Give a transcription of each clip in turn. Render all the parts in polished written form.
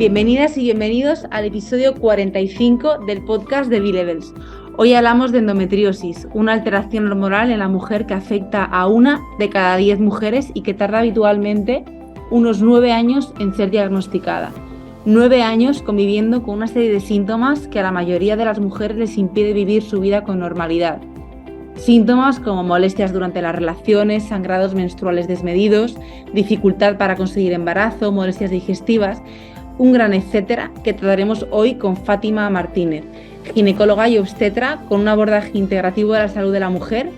Bienvenidas y bienvenidos al episodio 45 del podcast de B-Levels. Hoy hablamos de endometriosis, una alteración hormonal en la mujer que afecta a 1 de cada 10 mujeres y que tarda habitualmente unos 9 años en ser diagnosticada. 9 años conviviendo con una serie de síntomas que a la mayoría de las mujeres les impide vivir su vida con normalidad. Síntomas como molestias durante las relaciones, sangrados menstruales desmedidos, dificultad para conseguir embarazo, molestias digestivas, un gran etcétera que trataremos hoy con Fátima Martínez, ginecóloga y obstetra con un abordaje integrativo de la salud de la mujer,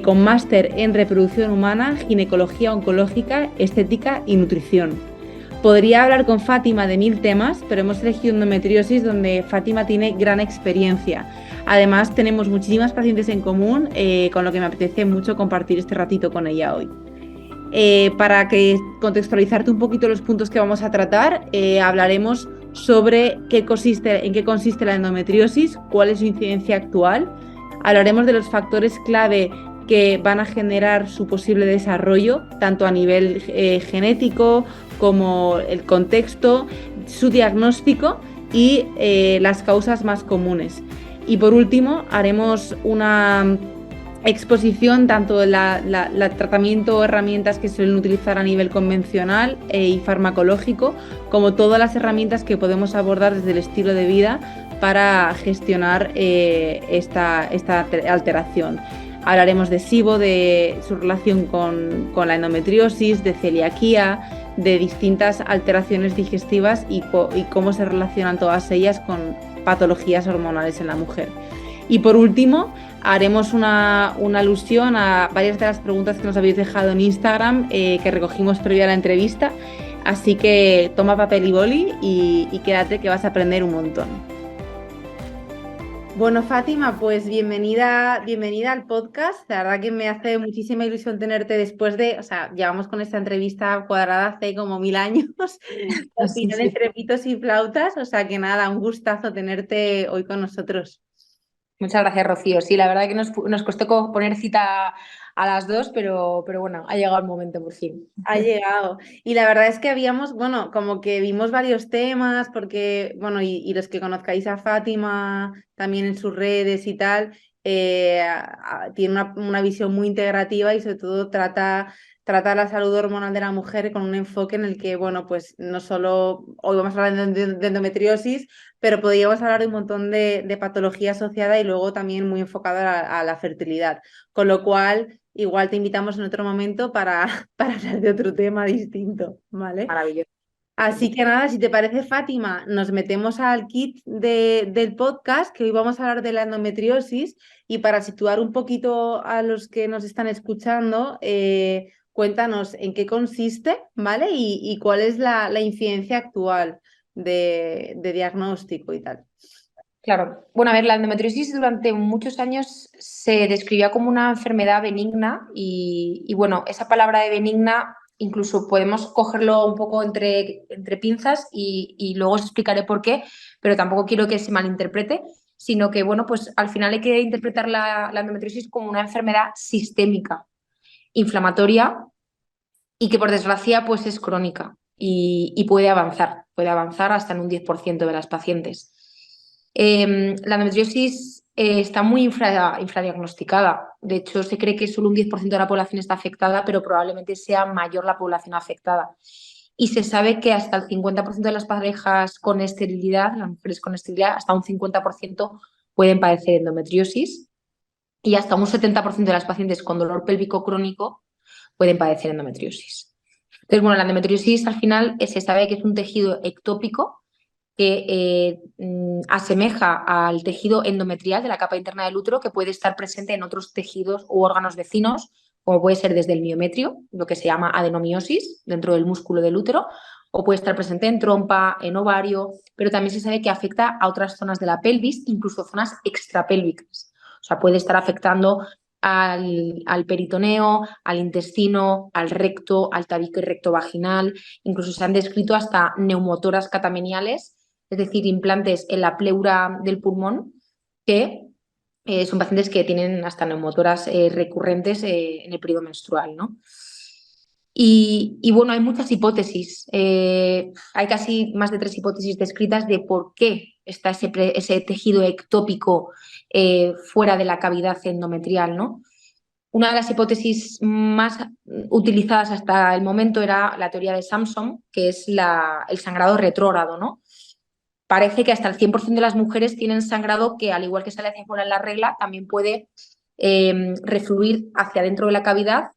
con máster en reproducción humana, ginecología oncológica, estética y nutrición. Podría hablar con Fátima de 1000 temas, pero hemos elegido endometriosis donde Fátima tiene gran experiencia. Además, tenemos muchísimas pacientes en común, con lo que me apetece mucho compartir este ratito con ella hoy. Para contextualizarte un poquito los puntos que vamos a tratar, hablaremos sobre en qué consiste la endometriosis, cuál es su incidencia actual. Hablaremos de los factores clave que van a generar su posible desarrollo, tanto a nivel genético como el contexto, su diagnóstico y las causas más comunes. Y por último, haremos una exposición tanto del tratamiento o herramientas que suelen utilizar a nivel convencional y farmacológico, como todas las herramientas que podemos abordar desde el estilo de vida para gestionar esta alteración. Hablaremos de SIBO, de su relación con la endometriosis, de celiaquía, de distintas alteraciones digestivas y cómo se relacionan todas ellas con patologías hormonales en la mujer. Y por último, haremos una alusión a varias de las preguntas que nos habéis dejado en Instagram, que recogimos previo a la entrevista. Así que toma papel y boli y quédate que vas a aprender un montón. Bueno, Fátima, pues bienvenida al podcast. La verdad que me hace muchísima ilusión tenerte después de, llevamos con esta entrevista cuadrada hace como 1000 años, al final entre pitos y flautas, que nada, un gustazo tenerte hoy con nosotros. Muchas gracias, Rocío. Sí, la verdad que nos costó poner cita a las 2, pero bueno, ha llegado el momento por fin. Ha llegado. Y la verdad es que como que vimos varios temas, porque, y los que conozcáis a Fátima también en sus redes y tal, tiene una visión muy integrativa y sobre todo trata la salud hormonal de la mujer con un enfoque en el que, pues no solo hoy vamos a hablar de endometriosis, pero podríamos hablar de un montón de patología asociada y luego también muy enfocada a la fertilidad. Con lo cual, igual te invitamos en otro momento para hablar de otro tema distinto, ¿vale? Maravilloso. Así que nada, si te parece, Fátima, nos metemos al kit del podcast, que hoy vamos a hablar de la endometriosis, y para situar un poquito a los que nos están escuchando, cuéntanos en qué consiste, ¿vale? Y cuál es la incidencia actual de diagnóstico y tal. Claro. Bueno, a ver, la endometriosis durante muchos años se describía como una enfermedad benigna y bueno, esa palabra de benigna incluso podemos cogerlo un poco entre pinzas y luego os explicaré por qué, pero tampoco quiero que se malinterprete, sino que, bueno, pues al final hay que interpretar la endometriosis como una enfermedad sistémica, inflamatoria y que por desgracia pues es crónica y puede avanzar hasta en un 10% de las pacientes. La endometriosis está muy infradiagnosticada. De hecho, se cree que solo un 10% de la población está afectada, pero probablemente sea mayor la población afectada. Y se sabe que hasta el 50% de las parejas con esterilidad, las mujeres con esterilidad, hasta un 50% pueden padecer endometriosis y hasta un 70% de las pacientes con dolor pélvico crónico pueden padecer endometriosis. Entonces, bueno, la endometriosis al final se sabe que es un tejido ectópico que asemeja al tejido endometrial de la capa interna del útero, que puede estar presente en otros tejidos u órganos vecinos, como puede ser desde el miometrio, lo que se llama adenomiosis, dentro del músculo del útero, o puede estar presente en trompa, en ovario, pero también se sabe que afecta a otras zonas de la pelvis, incluso zonas extrapélvicas. O sea, puede estar afectando al peritoneo, al intestino, al recto, al tabique recto vaginal. Incluso se han descrito hasta neumotoras catameniales, es decir, implantes en la pleura del pulmón, que son pacientes que tienen hasta neumotoras recurrentes en el periodo menstrual, ¿no? Y bueno, hay muchas hipótesis. Hay casi más de 3 hipótesis descritas de por qué está ese tejido ectópico fuera de la cavidad endometrial, ¿no? Una de las hipótesis más utilizadas hasta el momento era la teoría de Samson, que es el sangrado retrógrado, ¿no? Parece que hasta el 100% de las mujeres tienen sangrado que, al igual que sale hacia afuera en la regla, también puede refluir hacia dentro de la cavidad,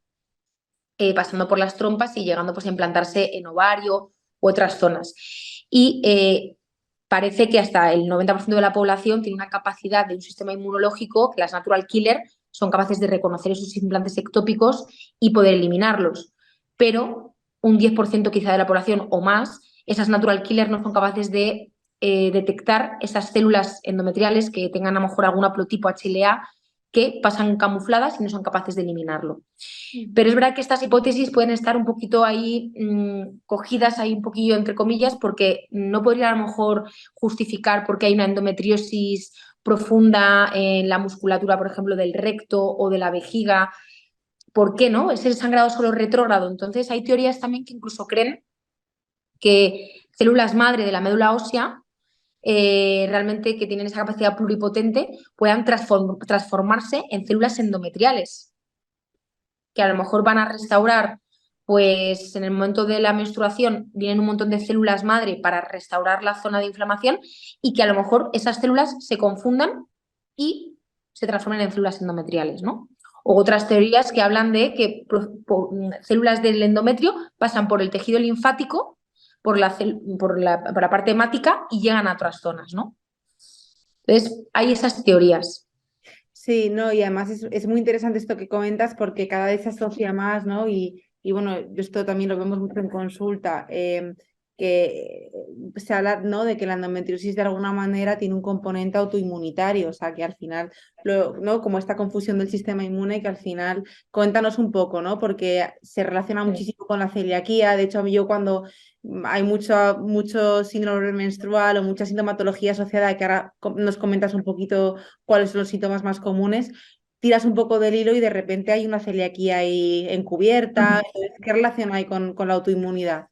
pasando por las trompas y llegando pues, a implantarse en ovario u otras zonas. Y parece que hasta el 90% de la población tiene una capacidad de un sistema inmunológico que las natural killer son capaces de reconocer esos implantes ectópicos y poder eliminarlos. Pero un 10% quizá de la población o más, esas natural killer no son capaces de detectar esas células endometriales que tengan a lo mejor algún haplotipo HLA que pasan camufladas y no son capaces de eliminarlo. Pero es verdad que estas hipótesis pueden estar un poquito ahí cogidas ahí un poquillo entre comillas, porque no podría a lo mejor justificar por qué hay una endometriosis profunda en la musculatura, por ejemplo, del recto o de la vejiga. ¿Por qué no? Es el sangrado solo retrógrado. Entonces hay teorías también que incluso creen que células madre de la médula ósea realmente que tienen esa capacidad pluripotente puedan transformarse en células endometriales, que a lo mejor van a restaurar, pues en el momento de la menstruación vienen un montón de células madre para restaurar la zona de inflamación y que a lo mejor esas células se confundan y se transformen en células endometriales, ¿no? O otras teorías que hablan de que células del endometrio pasan por el tejido linfático, por la parte hemática y llegan a otras zonas, ¿no? Entonces, hay esas teorías. Sí, no, y además es muy interesante esto que comentas porque cada vez se asocia más, ¿no? Y bueno, esto también lo vemos mucho en consulta, que se habla, ¿no? De que la endometriosis de alguna manera tiene un componente autoinmunitario, o sea, que al final, ¿no? Como esta confusión del sistema inmune, que al final, cuéntanos un poco, ¿no? Porque se relaciona muchísimo con la celiaquía, de hecho, yo cuando hay mucho síndrome menstrual o mucha sintomatología asociada, que ahora nos comentas un poquito cuáles son los síntomas más comunes, tiras un poco del hilo y de repente hay una celiaquía ahí encubierta. ¿Qué relación hay con la autoinmunidad?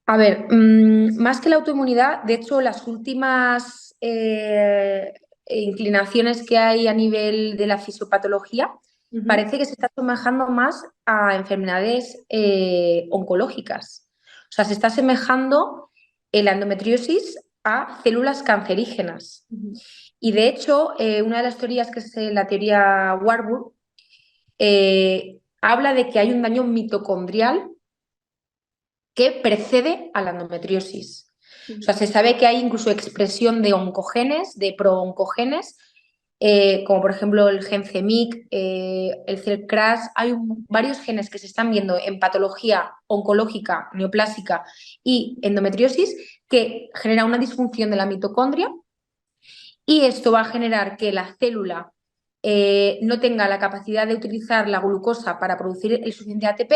A ver, más que la autoinmunidad, de hecho, las últimas inclinaciones que hay a nivel de la fisiopatología Ujú. parece que se está asemejando más a enfermedades oncológicas. O sea, se está asemejando la endometriosis a células cancerígenas. Ujú. Y de hecho, una de las teorías, que es la teoría Warburg, habla de que hay un daño mitocondrial que precede a la endometriosis. O sea, se sabe que hay incluso expresión de oncogenes, de prooncogenes, como por ejemplo el gen CEMIC, el CELCRAS. Hay varios genes que se están viendo en patología oncológica, neoplásica y endometriosis, que genera una disfunción de la mitocondria, y esto va a generar que la célula no tenga la capacidad de utilizar la glucosa para producir el suficiente ATP,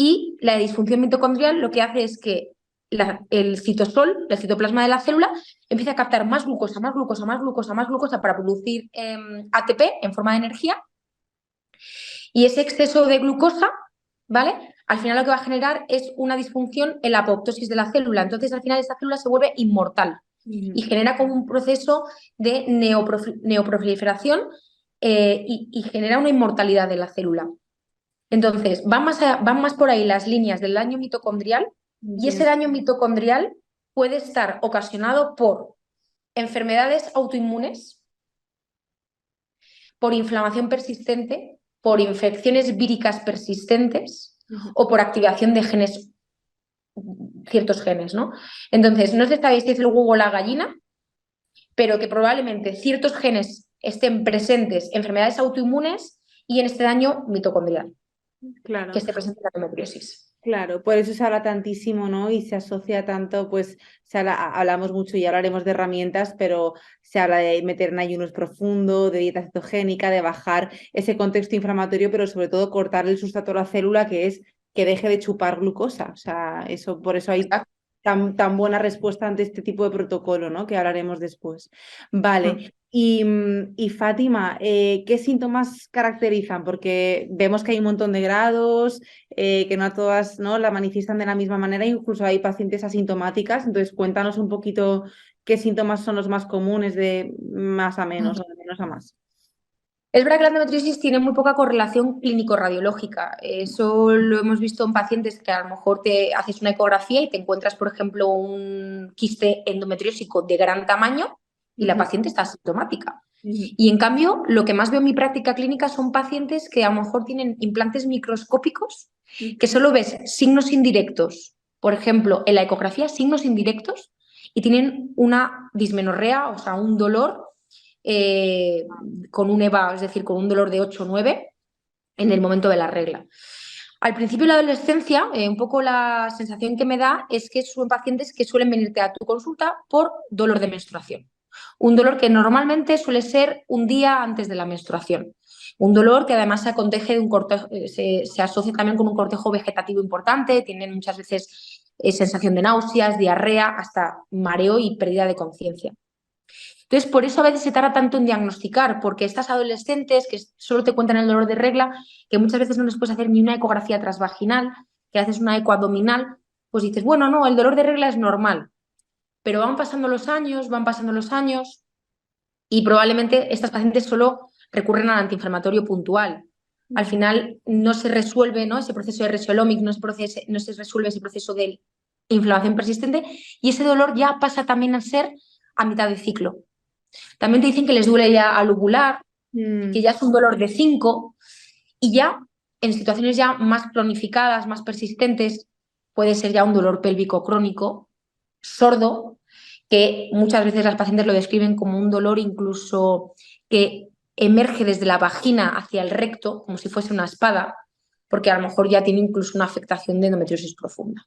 y la disfunción mitocondrial lo que hace es que el citosol, el citoplasma de la célula, empieza a captar más glucosa, más glucosa, más glucosa, más glucosa para producir ATP en forma de energía, y ese exceso de glucosa, ¿vale? Al final lo que va a generar es una disfunción en la apoptosis de la célula. Entonces, al final esta célula se vuelve inmortal y genera como un proceso de neoproliferación y genera una inmortalidad de la célula. Entonces, van más por ahí las líneas del daño mitocondrial, y ese Entiendo. daño mitocondrial puede estar ocasionado por enfermedades autoinmunes, por inflamación persistente, por infecciones víricas persistentes Ujú. o por activación de genes, ciertos genes, ¿no? Entonces, no se sabe si es el huevo o la gallina, pero que probablemente ciertos genes estén presentes en enfermedades autoinmunes y en este daño mitocondrial que Claro. esté presente en la endometriosis. Claro, por eso se habla tantísimo, ¿no? Y se asocia tanto, pues hablamos mucho y hablaremos de herramientas, pero se habla de meter en ayunos profundo, de dieta cetogénica, de bajar ese contexto inflamatorio, pero sobre todo cortar el sustrato a la célula, que es que deje de chupar glucosa. O sea, eso, por eso hay Exacto. tan buena respuesta ante este tipo de protocolo, ¿no? Que hablaremos después. Vale. Y Fátima, ¿qué síntomas caracterizan? Porque vemos que hay un montón de grados, que no a todas, ¿no?, la manifiestan de la misma manera, incluso hay pacientes asintomáticas. Entonces, cuéntanos un poquito qué síntomas son los más comunes de más a menos o de menos a más. Es verdad que la endometriosis tiene muy poca correlación clínico-radiológica. Eso lo hemos visto en pacientes que a lo mejor te haces una ecografía y te encuentras, por ejemplo, un quiste endometriósico de gran tamaño y la paciente está asintomática. Y en cambio, lo que más veo en mi práctica clínica son pacientes que a lo mejor tienen implantes microscópicos, que solo ves signos indirectos, por ejemplo, en la ecografía, signos indirectos, y tienen una dismenorrea, o sea, un dolor con un EVA, es decir, con un dolor de 8 o 9 en el momento de la regla. Al principio de la adolescencia, un poco la sensación que me da es que son pacientes que suelen venirte a tu consulta por dolor de menstruación. Un dolor que normalmente suele ser un día antes de la menstruación. Un dolor que además se acontece de un cortejo, se asocia también con un cortejo vegetativo importante, tienen muchas veces sensación de náuseas, diarrea, hasta mareo y pérdida de conciencia. Entonces, por eso a veces se tarda tanto en diagnosticar, porque estas adolescentes que solo te cuentan el dolor de regla, que muchas veces no les puedes hacer ni una ecografía transvaginal, que haces una eco abdominal, pues dices, bueno, no, el dolor de regla es normal, pero van pasando los años y probablemente estas pacientes solo recurren al antiinflamatorio puntual. Al final no se resuelve, ¿no?, ese proceso de Resolomic, no se resuelve ese proceso de inflamación persistente y ese dolor ya pasa también a ser a mitad de ciclo. También te dicen que les duele ya al uvular, que ya es un dolor de 5 y ya en situaciones ya más cronificadas, más persistentes, puede ser ya un dolor pélvico crónico, sordo, que muchas veces las pacientes lo describen como un dolor incluso que emerge desde la vagina hacia el recto, como si fuese una espada, porque a lo mejor ya tiene incluso una afectación de endometriosis profunda.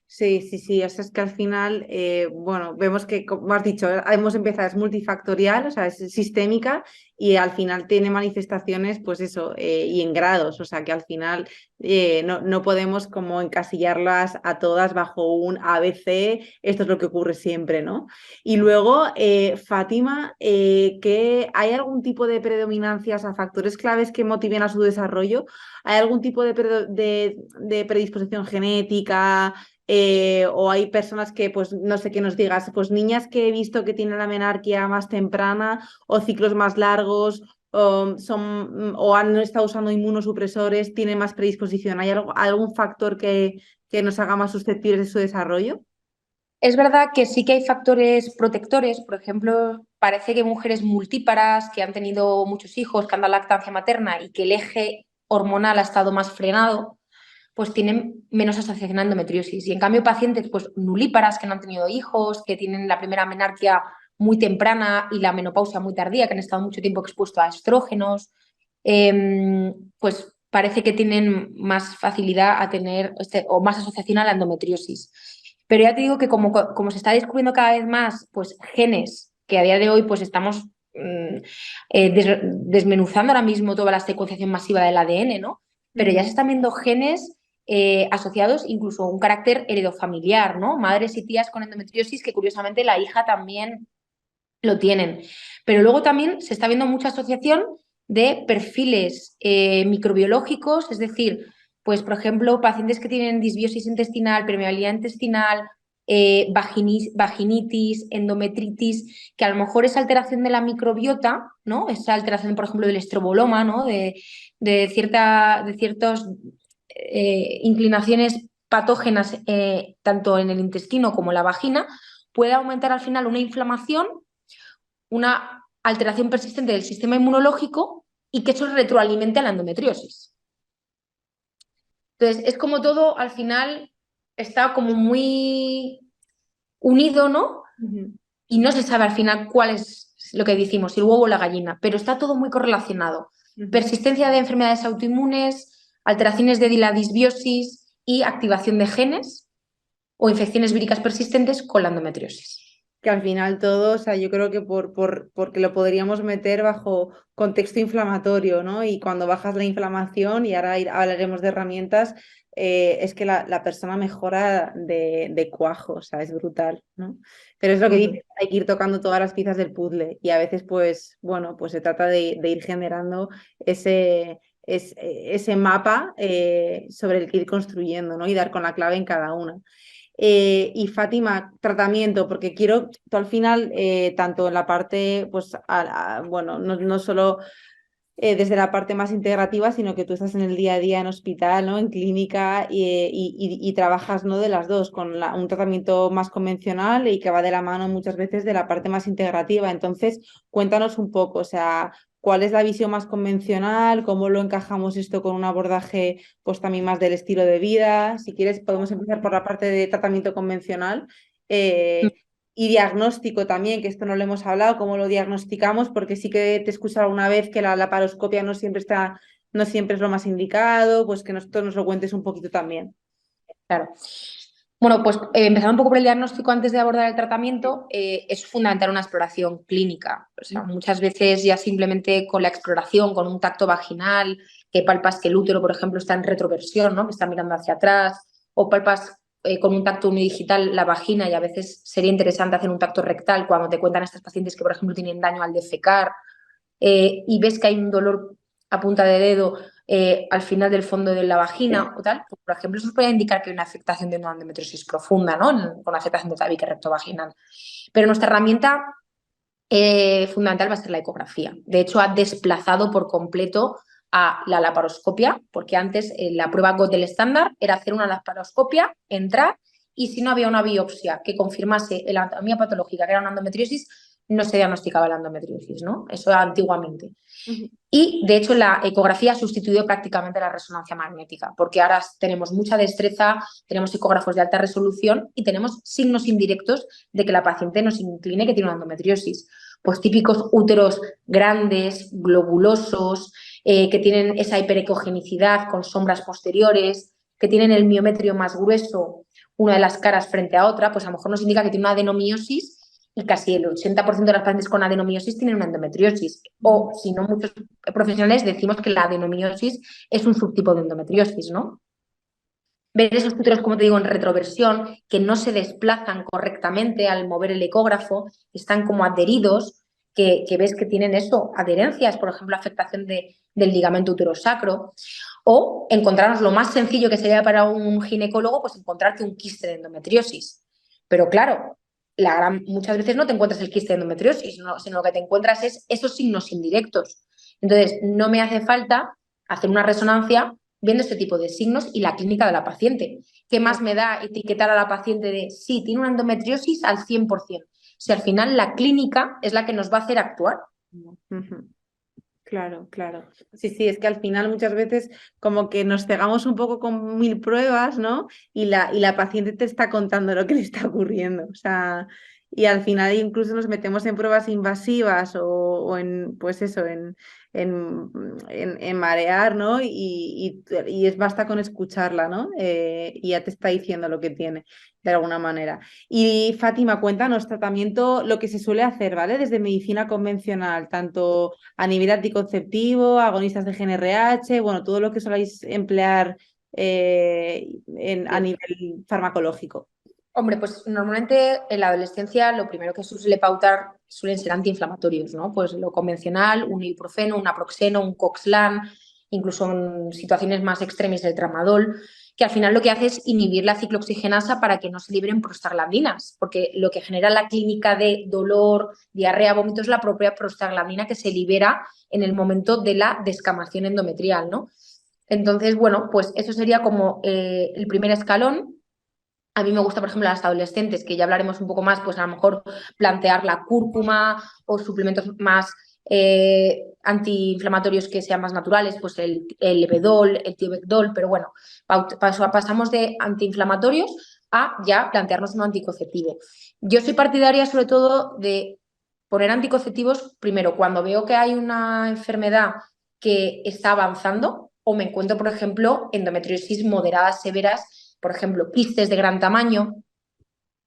Sí, sí, sí, es que al final, bueno, vemos que, como has dicho, hemos empezado, es multifactorial, o sea, es sistémica y al final tiene manifestaciones, pues eso, y en grados, o sea, que al final no podemos como encasillarlas a todas bajo un ABC, esto es lo que ocurre siempre, ¿no? Y luego, Fátima, ¿hay algún tipo de predominancias a factores claves que motiven a su desarrollo? ¿Hay algún tipo de predisposición genética? O hay personas que, pues no sé qué nos digas, pues niñas que he visto que tienen la menarquia más temprana o ciclos más largos o han estado usando inmunosupresores, tienen más predisposición. ¿Hay algún factor que nos haga más susceptibles de su desarrollo? Es verdad que sí que hay factores protectores, por ejemplo, parece que mujeres multíparas que han tenido muchos hijos, que han dado lactancia materna y que el eje hormonal ha estado más frenado, pues tienen menos asociación a endometriosis. Y en cambio pacientes pues nulíparas que no han tenido hijos, que tienen la primera menarquia muy temprana y la menopausia muy tardía, que han estado mucho tiempo expuestos a estrógenos, pues parece que tienen más facilidad a tener o más asociación a la endometriosis. Pero ya te digo que como se está descubriendo cada vez más pues, genes, que a día de hoy pues estamos desmenuzando ahora mismo toda la secuenciación masiva del ADN, ¿no? Pero ya se están viendo genes asociados incluso a un carácter heredofamiliar, ¿no? Madres y tías con endometriosis que curiosamente la hija también lo tienen. Pero luego también se está viendo mucha asociación de perfiles microbiológicos, es decir, pues por ejemplo, pacientes que tienen disbiosis intestinal, permeabilidad intestinal, vaginitis, endometritis, que a lo mejor esa alteración de la microbiota, ¿no? Esa alteración, por ejemplo, del estroboloma, ¿no? De ciertas inclinaciones patógenas tanto en el intestino como en la vagina, puede aumentar al final una inflamación, una alteración persistente del sistema inmunológico y que eso retroalimente a la endometriosis. Entonces, es como todo al final está como muy unido, ¿no? Y no se sabe al final cuál es lo que decimos, si el huevo o la gallina, pero está todo muy correlacionado. Persistencia de enfermedades autoinmunes, alteraciones de la disbiosis y activación de genes o infecciones víricas persistentes con la endometriosis. que al final todo, o sea, yo creo que porque lo podríamos meter bajo contexto inflamatorio, ¿no? Y cuando bajas la inflamación, y ahora hablaremos de herramientas, es que la persona mejora de cuajo, o sea, es brutal, ¿no? Pero es lo que Ujú. dices, hay que ir tocando todas las piezas del puzzle y a veces, pues, bueno, pues se trata de ir generando ese mapa sobre el que ir construyendo, ¿no? Y dar con la clave en cada una. Y Fátima, tratamiento, porque quiero, tú al final, tanto en la parte, pues, bueno, no solo desde la parte más integrativa, sino que tú estás en el día a día en hospital, ¿no? En clínica y trabajas, ¿no? De las dos, con un tratamiento más convencional y que va de la mano muchas veces de la parte más integrativa. Entonces, cuéntanos un poco, o sea, ¿cuál es la visión más convencional? ¿Cómo lo encajamos esto con un abordaje, pues también más del estilo de vida? Si quieres, podemos empezar por la parte de tratamiento convencional. Eh, y diagnóstico también, que esto no lo hemos hablado, cómo lo diagnosticamos, porque sí que te he escuchado alguna vez que la laparoscopia no siempre es lo más indicado, pues que nosotros nos lo cuentes un poquito también. Claro. Bueno, pues empezando un poco por el diagnóstico antes de abordar el tratamiento, es fundamental una exploración clínica. O sea, muchas veces ya simplemente con la exploración, con un tacto vaginal, que palpas que el útero, por ejemplo, está en retroversión, ¿no? Que está mirando hacia atrás, o palpas con un tacto unidigital la vagina, y a veces sería interesante hacer un tacto rectal cuando te cuentan estas pacientes que, por ejemplo, tienen daño al defecar, y ves que hay un dolor a punta de dedo al final del fondo de la vagina o tal, pues, por ejemplo, eso nos puede indicar que hay una afectación de una endometriosis profunda, ¿no? Con afectación de tabique rectovaginal. Pero nuestra herramienta fundamental va a ser la ecografía. De hecho, ha desplazado por completo a la laparoscopia, porque antes la prueba Gödel estándar era hacer una laparoscopia, entrar, y si no había una biopsia que confirmase la anatomía patológica, que era una endometriosis, no se diagnosticaba la endometriosis, ¿no? Eso era antiguamente. Ujú. Y de hecho la ecografía ha sustituido prácticamente la resonancia magnética, porque ahora tenemos mucha destreza, tenemos ecógrafos de alta resolución y tenemos signos indirectos de que la paciente nos incline que tiene una endometriosis. Pues típicos úteros grandes, globulosos, que tienen esa hiperecogenicidad con sombras posteriores, que tienen el miometrio más grueso, una de las caras frente a otra, pues a lo mejor nos indica que tiene una adenomiosis, y casi el 80% de las pacientes con adenomiosis tienen una endometriosis. O, si no, muchos profesionales decimos que la adenomiosis es un subtipo de endometriosis, ¿no? Ver esos úteros, como te digo, en retroversión, que no se desplazan correctamente al mover el ecógrafo, están como adheridos, que ves que tienen eso, adherencias, por ejemplo, afectación del ligamento uterosacro. O encontrarnos lo más sencillo que sería para un ginecólogo, pues encontrarte un quiste de endometriosis. Pero claro, muchas veces no te encuentras el quiste de endometriosis, sino lo que te encuentras es esos signos indirectos. Entonces, no me hace falta hacer una resonancia viendo este tipo de signos y la clínica de la paciente. ¿Qué más me da etiquetar a la paciente de sí, tiene una endometriosis al 100%? Si al final la clínica es la que nos va a hacer actuar. Ujú. Claro, claro. Sí, sí, es que al final muchas veces como que nos cegamos un poco con mil pruebas, ¿no? Y la paciente te está contando lo que le está ocurriendo. O sea, y al final incluso nos metemos en pruebas invasivas o en, pues eso, en, en marear, ¿no? Y basta con escucharla, ¿no? Y ya te está diciendo lo que tiene, de alguna manera. Y Fátima, cuéntanos tratamiento, lo que se suele hacer, ¿vale? Desde medicina convencional, tanto a nivel anticonceptivo, agonistas de GnRH, bueno, todo lo que soláis emplear a nivel farmacológico. Hombre, pues normalmente en la adolescencia lo primero que se suele pautar suelen ser antiinflamatorios, ¿no? Pues lo convencional, un ibuprofeno, un naproxeno, un Coxlan, incluso en situaciones más extremas el tramadol, que al final lo que hace es inhibir la ciclooxigenasa para que no se liberen prostaglandinas, porque lo que genera la clínica de dolor, diarrea, vómito es la propia prostaglandina que se libera en el momento de la descamación endometrial, ¿no? Entonces, bueno, pues eso sería como el primer escalón. A mí me gusta, por ejemplo, las adolescentes, que ya hablaremos un poco más, pues a lo mejor plantear la cúrcuma o suplementos más antiinflamatorios que sean más naturales, pues el Levedol, el Tiobectol, pero bueno, pasamos de antiinflamatorios a ya plantearnos un anticonceptivo. Yo soy partidaria sobre todo de poner anticonceptivos primero cuando veo que hay una enfermedad que está avanzando o me encuentro, por ejemplo, endometriosis moderadas severas, por ejemplo, quistes de gran tamaño,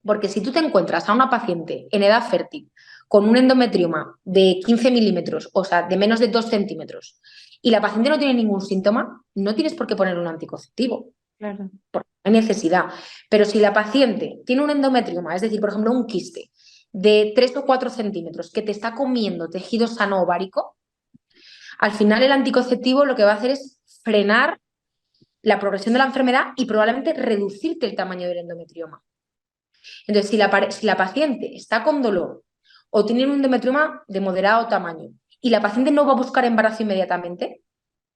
Porque si tú te encuentras a una paciente en edad fértil con un endometrioma de 15 milímetros, o sea, de menos de 2 centímetros, y la paciente no tiene ningún síntoma, no tienes por qué poner un anticonceptivo. Claro. Porque no hay necesidad. Pero si la paciente tiene un endometrioma, es decir, por ejemplo, un quiste de 3 o 4 centímetros que te está comiendo tejido sano ovárico, al final el anticonceptivo lo que va a hacer es frenar la progresión de la enfermedad y probablemente reducirte el tamaño del endometrioma. Entonces, si la paciente está con dolor o tiene un endometrioma de moderado tamaño y la paciente no va a buscar embarazo inmediatamente,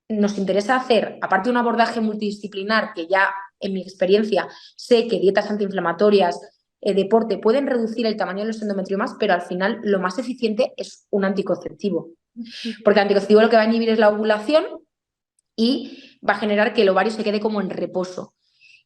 nos interesa hacer, aparte de un abordaje multidisciplinar, que ya en mi experiencia sé que dietas antiinflamatorias, deporte, pueden reducir el tamaño de los endometriomas, pero al final lo más eficiente es un anticonceptivo. Porque el anticonceptivo lo que va a inhibir es la ovulación y va a generar que el ovario se quede como en reposo.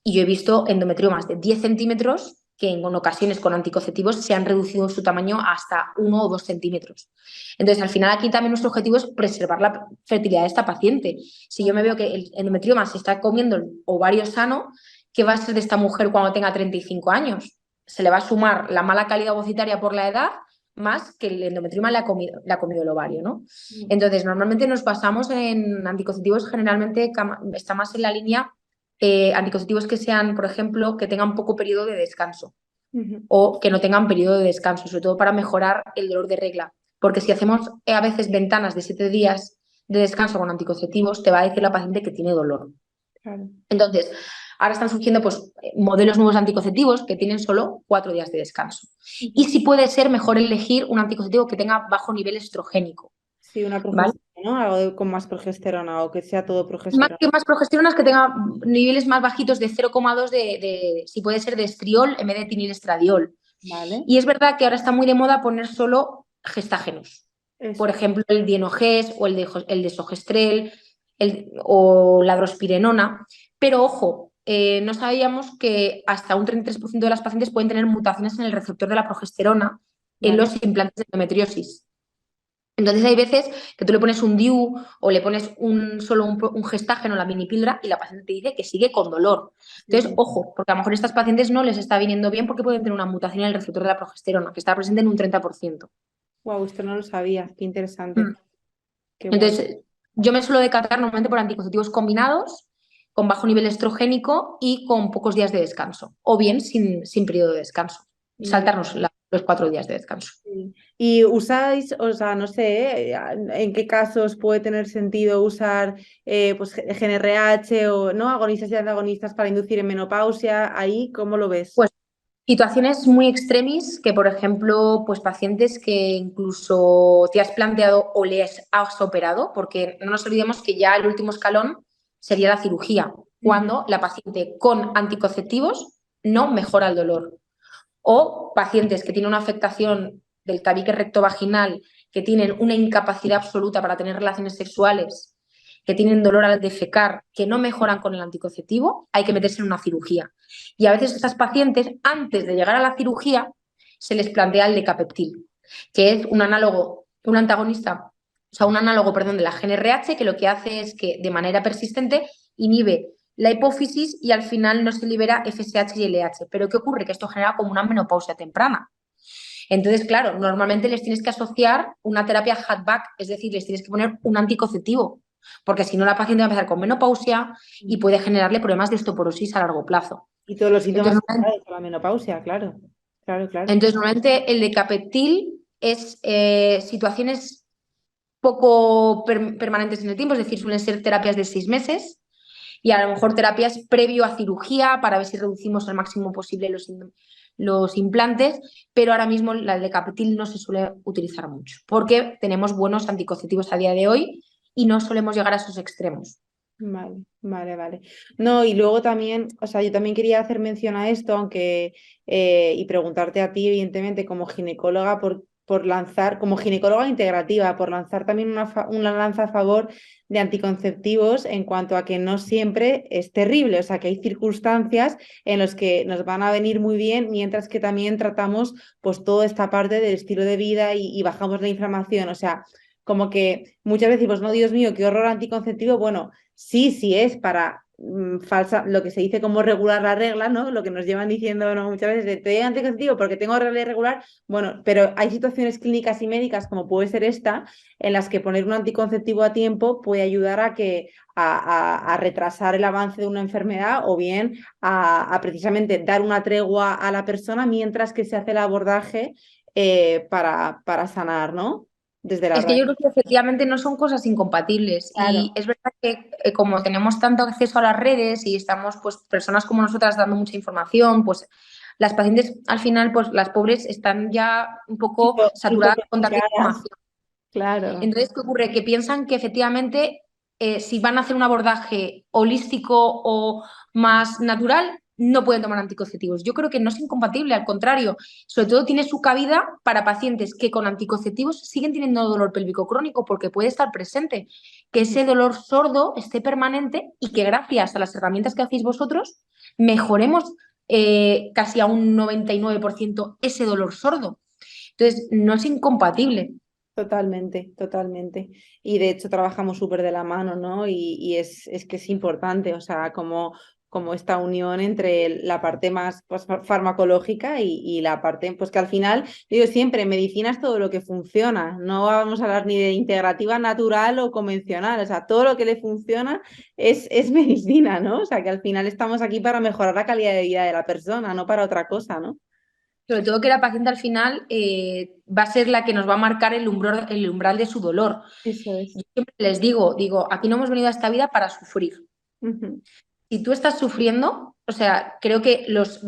Y yo he visto endometriomas de 10 centímetros que en ocasiones con anticonceptivos se han reducido su tamaño hasta 1 o 2 centímetros. Entonces, al final aquí también nuestro objetivo es preservar la fertilidad de esta paciente. Si yo me veo que el endometrioma se está comiendo el ovario sano, ¿qué va a ser de esta mujer cuando tenga 35 años? Se le va a sumar la mala calidad ovocitaria por la edad más que el endometrioma le ha comido el ovario, ¿no? Entonces, normalmente nos basamos en anticonceptivos, generalmente está más en la línea anticonceptivos que sean, por ejemplo, que tengan poco periodo de descanso o que no tengan periodo de descanso, sobre todo para mejorar el dolor de regla. Porque si hacemos a veces ventanas de 7 días de descanso con anticonceptivos, te va a decir la paciente que tiene dolor. Claro. Entonces, ahora están surgiendo pues, modelos nuevos de anticonceptivos que tienen solo 4 días de descanso. Y si puede ser mejor elegir un anticonceptivo que tenga bajo nivel estrogénico. Sí, una ¿Vale? progesterona, ¿no? Algo con más progesterona o que sea todo Más progesterona. que más progesteronas que tenga niveles más bajitos de 0,2 si puede ser de estriol en vez de etinilestradiol. Vale. Y es verdad que ahora está muy de moda poner solo gestágenos. Eso. Por ejemplo, el Dienogest o el Desogestrel o la drospirenona. Pero ojo, no sabíamos que hasta un 33% de las pacientes pueden tener mutaciones en el receptor de la progesterona en Vale. los implantes de endometriosis. Entonces hay veces que tú le pones un DIU o le pones solo un gestágeno, la minipíldora, y la paciente te dice que sigue con dolor. Entonces, ojo, porque a lo mejor a estas pacientes no les está viniendo bien porque pueden tener una mutación en el receptor de la progesterona, que está presente en un 30%. Wow, esto no lo sabía. Qué interesante. Qué guay. Entonces, yo me suelo decantar normalmente por anticonceptivos combinados, con bajo nivel estrogénico y con pocos días de descanso, o bien sin periodo de descanso. Saltarnos los 4 días de descanso. ¿Y usáis, o sea, no sé, en qué casos puede tener sentido usar pues GnRH o no agonistas y antagonistas para inducir en menopausia? Ahí, ¿cómo lo ves? Pues situaciones muy extremis que, por ejemplo, pues pacientes que incluso te has planteado o les has operado, porque no nos olvidemos que ya el último escalón sería la cirugía, cuando la paciente con anticonceptivos no mejora el dolor. O pacientes que tienen una afectación del tabique rectovaginal, que tienen una incapacidad absoluta para tener relaciones sexuales, que tienen dolor al defecar, que no mejoran con el anticonceptivo, hay que meterse en una cirugía. Y a veces estas pacientes, antes de llegar a la cirugía, se les plantea el decapeptil, que es un análogo, un antagonista, o sea, un análogo, perdón, de la GnRH, que lo que hace es que de manera persistente inhibe la hipófisis y al final no se libera FSH y LH. Pero ¿qué ocurre? Que esto genera como una menopausia temprana. Entonces, claro, normalmente les tienes que asociar una terapia hatback, es decir, les tienes que poner un anticonceptivo, porque si no la paciente va a empezar con menopausia y puede generarle problemas de osteoporosis a largo plazo. Y todos los síntomas Entonces, asociados a la menopausia, claro. Claro, claro. normalmente el decapeptil es situaciones poco permanentes en el tiempo, es decir, suelen ser terapias de 6 meses y a lo mejor terapias previo a cirugía para ver si reducimos al máximo posible los implantes, pero ahora mismo la decapeptil no se suele utilizar mucho porque tenemos buenos anticonceptivos a día de hoy y no solemos llegar a esos extremos. Vale, vale, vale. No, y luego también, o sea, yo también quería hacer mención a esto, aunque, y preguntarte a ti, evidentemente, como ginecóloga, por lanzar, como ginecóloga integrativa, por lanzar también una lanza a favor de anticonceptivos en cuanto a que no siempre es terrible, o sea, que hay circunstancias en las que nos van a venir muy bien, mientras que también tratamos pues toda esta parte del estilo de vida y bajamos la inflamación, o sea. como que muchas veces decimos, no, Dios mío, qué horror anticonceptivo. Bueno, sí, sí es para falsa, lo que se dice como regular la regla, ¿no? Lo que nos llevan diciendo, ¿no? Muchas veces, te doy anticonceptivo porque tengo regla irregular. Bueno, pero hay situaciones clínicas y médicas, como puede ser esta, en las que poner un anticonceptivo a tiempo puede ayudar a que a retrasar el avance de una enfermedad o bien a precisamente dar una tregua a la persona mientras que se hace el abordaje para sanar, ¿no? Desde la Es que yo raíz. creo que efectivamente no son cosas incompatibles y Claro, es verdad que como tenemos tanto acceso a las redes y estamos pues personas como nosotras dando mucha información, pues las pacientes al final pues las pobres están ya un poco saturadas con tanta hipotéticas, información. claro. Entonces, ¿qué ocurre? Que piensan que efectivamente si van a hacer un abordaje holístico o más natural, no pueden tomar anticonceptivos. Yo creo que no es incompatible, al contrario, sobre todo tiene su cabida para pacientes que con anticonceptivos siguen teniendo dolor pélvico crónico porque puede estar presente, que Ujú. ese dolor sordo esté permanente y que gracias a las herramientas que hacéis vosotros mejoremos casi a un 99% ese dolor sordo. Entonces, no es incompatible. Totalmente, totalmente. Y de hecho trabajamos súper de la mano, ¿no? Y es que es importante, o sea, como esta unión entre la parte más pues, farmacológica y la parte, pues que al final, digo siempre, medicina es todo lo que funciona, no vamos a hablar ni de integrativa natural o convencional, o sea, todo lo que le funciona es medicina, ¿no? O sea, que al final estamos aquí para mejorar la calidad de vida de la persona, no para otra cosa, ¿no? Sobre todo que la paciente al final va a ser la que nos va a marcar el umbral de su dolor. Eso Yo es. siempre les digo, aquí no hemos venido a esta vida para sufrir. Ujú. Si tú estás sufriendo, o sea, creo que los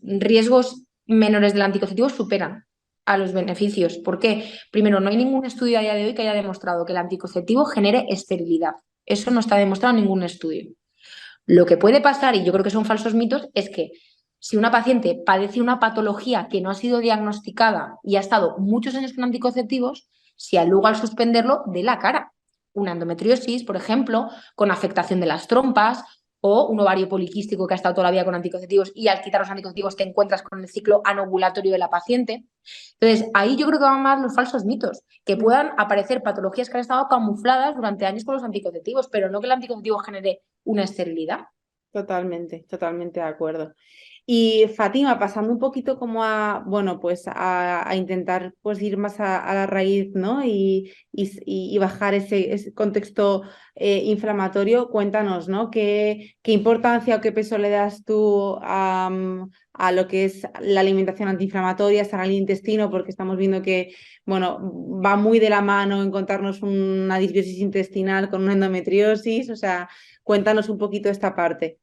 riesgos menores del anticonceptivo superan a los beneficios. ¿Por qué? Primero, no hay ningún estudio a día de hoy que haya demostrado que el anticonceptivo genere esterilidad. Eso no está demostrado en ningún estudio. Lo que puede pasar, y yo creo que son falsos mitos, es que si una paciente padece una patología que no ha sido diagnosticada y ha estado muchos años con anticonceptivos, si luego al suspenderlo dé la cara. Una endometriosis, por ejemplo, con afectación de las trompas o un ovario poliquístico que ha estado toda la vida con anticonceptivos y al quitar los anticonceptivos te encuentras con el ciclo anovulatorio de la paciente. Entonces, ahí yo creo que van más los falsos mitos, que puedan aparecer patologías que han estado camufladas durante años con los anticonceptivos, pero no que el anticonceptivo genere una esterilidad. Totalmente, totalmente de acuerdo. Y Fátima, pasando un poquito como a, bueno, pues a intentar pues ir más a la raíz, ¿no? Y bajar ese contexto inflamatorio, cuéntanos, ¿no? ¿Qué importancia o qué peso le das tú a lo que es la alimentación antiinflamatoria, sanar el intestino? Porque estamos viendo que, bueno, va muy de la mano encontrarnos una disbiosis intestinal con una endometriosis, o sea, cuéntanos un poquito esta parte.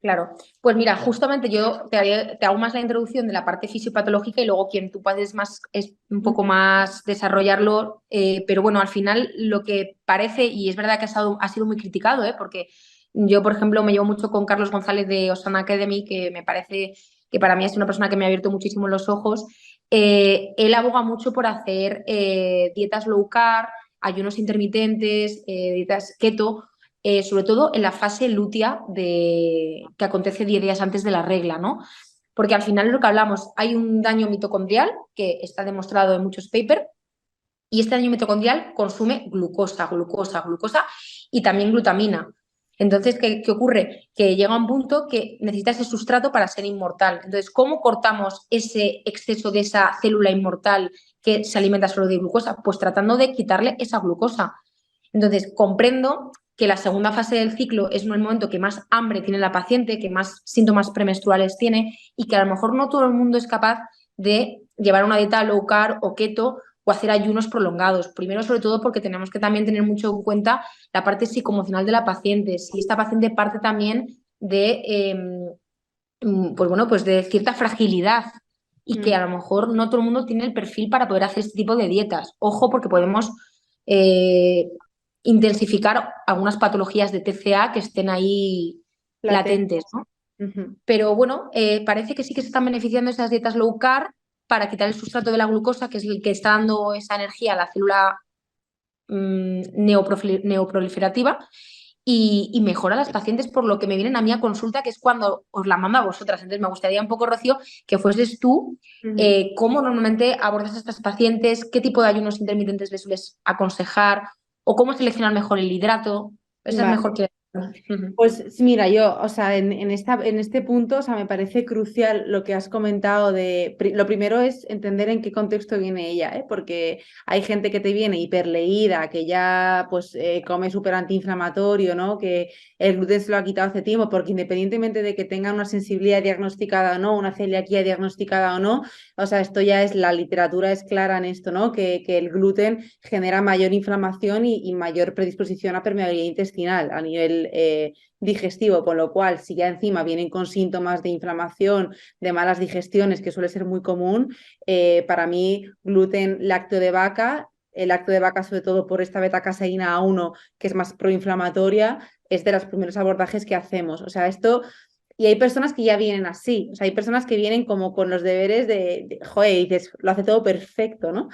Claro, pues mira, justamente yo te hago más la introducción de la parte fisiopatológica y luego quien tú puedes más es un poco más desarrollarlo, pero bueno, al final lo que parece, y es verdad que ha sido muy criticado, porque yo, por ejemplo, me llevo mucho con Carlos González de Osana Academy, que me parece que para mí es una persona que me ha abierto muchísimo los ojos. Él aboga mucho por hacer dietas low carb, ayunos intermitentes, dietas keto, sobre todo en la fase lútea que acontece 10 días antes de la regla, ¿no? Porque al final es lo que hablamos, hay un daño mitocondrial que está demostrado en muchos papers y este daño mitocondrial consume glucosa y también glutamina. Entonces, ¿qué ocurre? Que llega un punto que necesita ese sustrato para ser inmortal. Entonces, ¿cómo cortamos ese exceso de esa célula inmortal que se alimenta solo de glucosa? Pues tratando de quitarle esa glucosa. Entonces, comprendo que la segunda fase del ciclo es el momento que más hambre tiene la paciente, que más síntomas premenstruales tiene y que a lo mejor no todo el mundo es capaz de llevar una dieta low carb o keto o hacer ayunos prolongados. Primero, sobre todo, porque tenemos que también tener mucho en cuenta la parte psicoemocional de la paciente. Si esta paciente parte también de, pues bueno, pues de cierta fragilidad y que Mm. a lo mejor no todo el mundo tiene el perfil para poder hacer este tipo de dietas. Ojo, porque podemos eh, intensificar algunas patologías de TCA que estén ahí Latente. latentes, ¿no? Ujú. Pero bueno, parece que sí que se están beneficiando esas dietas low carb para quitar el sustrato de la glucosa, que es el que está dando esa energía a la célula neoproliferativa. y mejora a las pacientes por lo que me vienen a mí a consulta, que es cuando os la mando a vosotras. Entonces me gustaría un poco, Rocío, que fueses tú, Ujú. cómo normalmente abordas a estas pacientes, qué tipo de ayunos intermitentes les sueles aconsejar o cómo seleccionar mejor el hidrato. Esa es Vale. mejor que... Ujú. Pues sí, mira, yo, o sea, en este punto, o sea, me parece crucial lo que has comentado de, lo primero es entender en qué contexto viene ella, ¿eh? Porque hay gente que te viene hiperleída, que ya pues come súper antiinflamatorio, ¿no? Que el gluten se lo ha quitado hace tiempo, porque independientemente de que tenga una sensibilidad diagnosticada o no, una celiaquía diagnosticada o no, o sea, esto ya es, la literatura es clara en esto, ¿no? Que el gluten genera mayor inflamación y mayor predisposición a permeabilidad intestinal a nivel digestivo, con lo cual, si ya encima vienen con síntomas de inflamación, de malas digestiones, que suele ser muy común, para mí, gluten lácteo de vaca, el lácteo de vaca, sobre todo por esta beta-caseína A1, que es más proinflamatoria, es de los primeros abordajes que hacemos. O sea, esto. Y hay personas que ya vienen así, o sea, hay personas que vienen como con los deberes joder, y dices, lo hace todo perfecto, ¿no?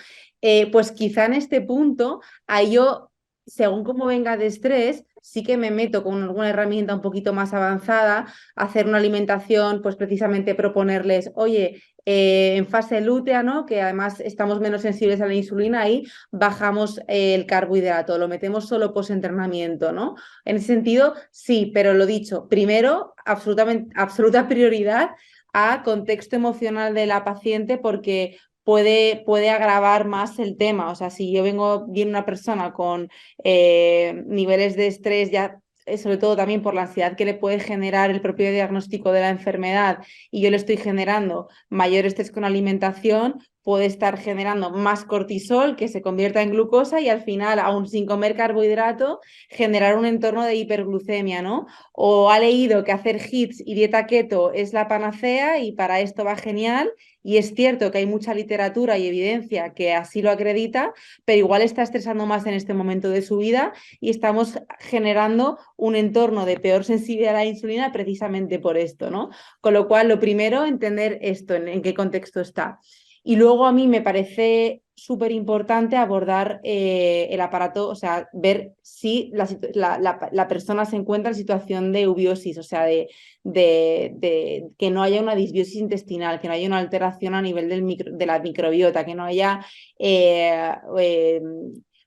Pues quizá en este punto, ahí yo, según cómo venga de estrés, sí que me meto con alguna herramienta un poquito más avanzada, hacer una alimentación, pues precisamente proponerles, oye, en fase lútea, ¿no? Que además estamos menos sensibles a la insulina, ahí bajamos el carbohidrato, lo metemos solo post-entrenamiento, ¿no? En ese sentido, sí, pero lo dicho, primero, absoluta prioridad a contexto emocional de la paciente porque puede agravar más el tema. O sea, si yo viene una persona con niveles de estrés ya sobre todo también por la ansiedad que le puede generar el propio diagnóstico de la enfermedad y yo le estoy generando mayor estrés con alimentación, puede estar generando más cortisol que se convierta en glucosa y al final, aún sin comer carbohidrato, generar un entorno de hiperglucemia, ¿no? O ha leído que hacer HIIT y dieta keto es la panacea y para esto va genial y es cierto que hay mucha literatura y evidencia que así lo acredita, pero igual está estresando más en este momento de su vida y estamos generando un entorno de peor sensibilidad a la insulina precisamente por esto, ¿no? Con lo cual, lo primero, entender esto, en qué contexto está. Y luego a mí me parece súper importante abordar el aparato, o sea, ver si la persona se encuentra en situación de eubiosis, o sea, de que no haya una disbiosis intestinal, que no haya una alteración a nivel de la microbiota, que no haya eh, eh,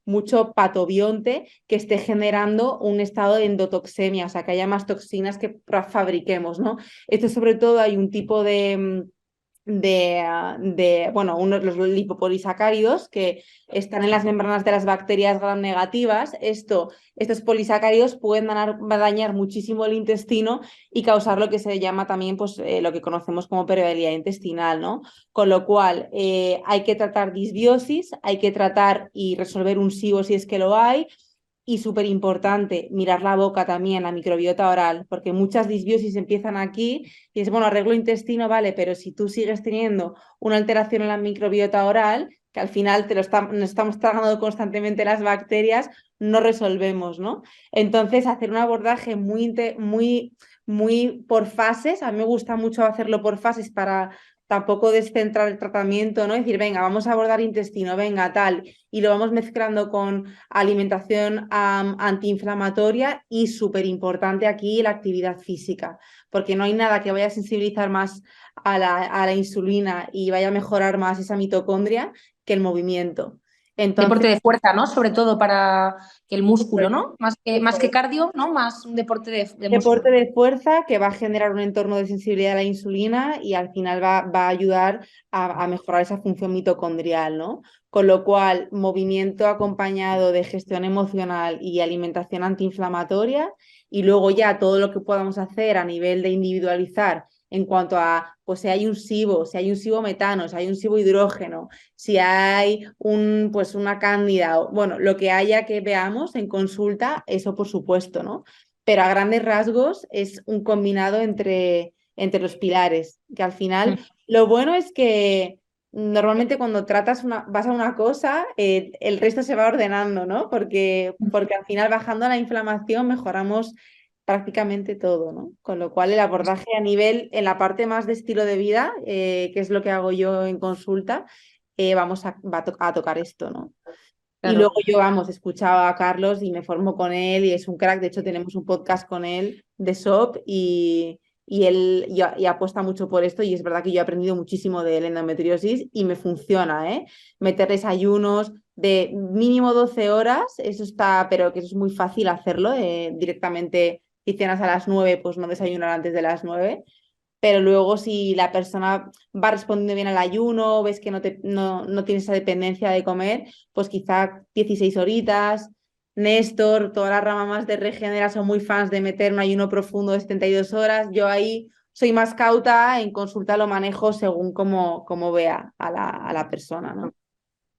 mucho patobionte que esté generando un estado de endotoxemia, o sea, que haya más toxinas que fabriquemos, ¿no? Esto sobre todo hay un tipo bueno, los lipopolisacáridos que están en las membranas de las bacterias gram negativas. Estos polisacáridos pueden dañar muchísimo el intestino y causar lo que se llama también, pues, lo que conocemos como permeabilidad intestinal, ¿no? Con lo cual, hay que tratar disbiosis, hay que tratar y resolver un SIBO si es que lo hay. Y súper importante, mirar la boca también, la microbiota oral, porque muchas disbiosis empiezan aquí y es, bueno, arreglo intestino, vale, pero si tú sigues teniendo una alteración en la microbiota oral, que al final nos estamos tragando constantemente las bacterias, no resolvemos, ¿no? Entonces, hacer un abordaje muy por fases, a mí me gusta mucho hacerlo por fases para tampoco descentrar el tratamiento, ¿no? Es decir, venga, vamos a abordar intestino, venga, tal, y lo vamos mezclando con alimentación antiinflamatoria y súper importante aquí la actividad física, porque no hay nada que vaya a sensibilizar más a la insulina y vaya a mejorar más esa mitocondria que el movimiento. Entonces, Deporte de fuerza, ¿no? Sobre todo para que el músculo, ¿no? eso Más que es. cardio, ¿no? Más un deporte de Deporte músculo. de fuerza que va a generar un entorno de sensibilidad a la insulina y al final va a ayudar a mejorar esa función mitocondrial, ¿no? Con lo cual, movimiento acompañado de gestión emocional y alimentación antiinflamatoria y luego ya todo lo que podamos hacer a nivel de individualizar en cuanto a, pues si hay un SIBO, si hay un SIBO metano, si hay un SIBO hidrógeno, si hay pues una cándida, bueno, lo que haya que veamos en consulta, eso por supuesto, ¿no? Pero a grandes rasgos es un combinado entre los pilares, que al final lo bueno es que normalmente cuando vas a una cosa, el resto se va ordenando, ¿no? Porque al final bajando la inflamación mejoramos prácticamente todo, ¿no? Con lo cual el abordaje a nivel, en la parte más de estilo de vida, que es lo que hago yo en consulta, va a tocar esto, ¿no? Y claro. luego yo, vamos, escuchaba a Carlos y me formo con él y es un crack. De hecho, tenemos un podcast con él de SOP y él y apuesta mucho por esto y es verdad que yo he aprendido muchísimo de la endometriosis y me funciona, ¿eh? Meter desayunos de mínimo 12 horas, eso está, pero que eso es muy fácil hacerlo, directamente si cenas a las 9 pues no desayunar antes de las 9, pero luego si la persona va respondiendo bien al ayuno, ves que no tienes esa dependencia de comer, pues quizá 16 horitas. Néstor, toda la rama más de Regenera son muy fans de meter un ayuno profundo de 72 horas. Yo ahí soy más cauta, en consulta lo manejo según como vea a la persona, ¿no?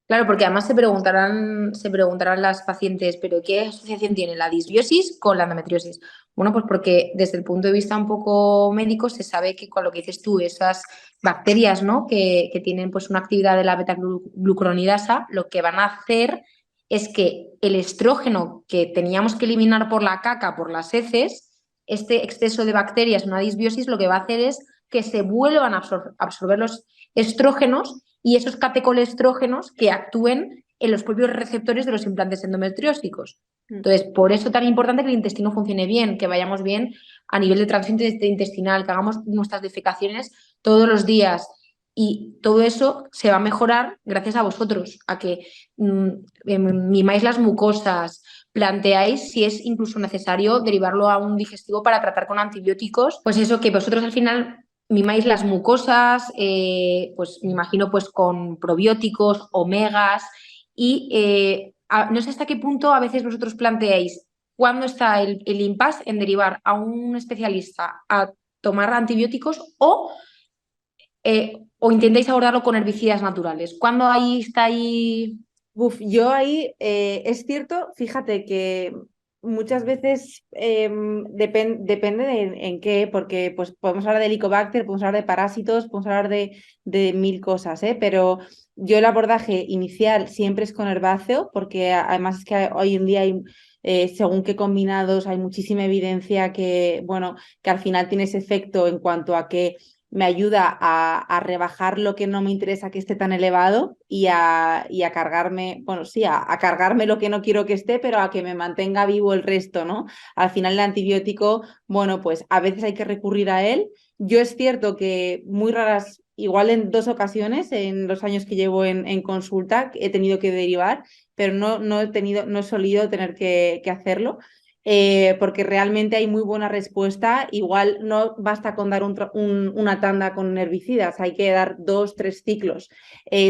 Claro, porque además se preguntarán las pacientes, ¿pero qué asociación tiene la disbiosis con la endometriosis? Bueno, pues porque desde el punto de vista un poco médico se sabe que con lo que dices tú, esas bacterias, ¿no? que tienen pues una actividad de la beta-glucuronidasa, lo que van a hacer es que el estrógeno que teníamos que eliminar por la caca, por las heces, este exceso de bacterias en una disbiosis, lo que va a hacer es que se vuelvan a absorber los estrógenos y esos catecolestrógenos que actúen en los propios receptores de los implantes endometriósicos. Entonces, por eso es tan importante que el intestino funcione bien, que vayamos bien a nivel de transición intestinal, que hagamos nuestras defecaciones todos los días. Y todo eso se va a mejorar gracias a vosotros, a que mimáis las mucosas, planteáis si es incluso necesario derivarlo a un digestivo para tratar con antibióticos. Pues eso, que vosotros al final mimáis las mucosas, pues me imagino pues con probióticos, omegas y no sé hasta qué punto a veces vosotros planteáis cuándo está el impasse en derivar a un especialista a tomar antibióticos o intentáis abordarlo con herbicidas naturales. ¿Cuándo ahí está ahí? Uf, yo ahí es cierto, fíjate que muchas veces depende de en qué, porque pues podemos hablar de Helicobacter, podemos hablar de parásitos, podemos hablar de mil cosas, ¿eh? Pero yo el abordaje inicial siempre es con herbáceo, porque además es que hoy en día hay, según qué combinados, hay muchísima evidencia que, bueno, que al final tiene ese efecto en cuanto a que me ayuda a rebajar lo que no me interesa que esté tan elevado y a cargarme, bueno, sí, a cargarme lo que no quiero que esté, pero a que me mantenga vivo el resto, ¿no? Al final el antibiótico, bueno, pues a veces hay que recurrir a él. Yo es cierto que muy raras, igual en 2 ocasiones en los años que llevo en consulta, he tenido que derivar, pero no he solido tener que hacerlo porque realmente hay muy buena respuesta. Igual no basta con dar una tanda con herbicidas, hay que dar 2, 3 ciclos,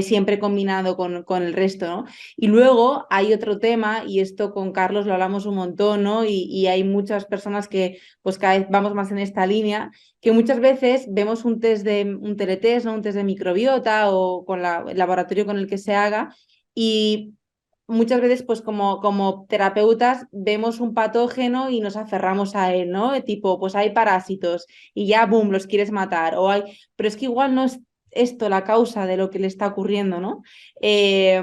siempre combinado con el resto, ¿no? Y luego hay otro tema, y esto con Carlos lo hablamos un montón, ¿no? Y hay muchas personas que pues cada vez vamos más en esta línea, que muchas veces vemos un teletest, ¿no? Un test de microbiota o con el laboratorio con el que se haga, y muchas veces, pues como terapeutas, vemos un patógeno y nos aferramos a él, ¿no? Tipo, pues hay parásitos y ya, boom, los quieres matar. Pero es que igual no es esto la causa de lo que le está ocurriendo, ¿no? Eh,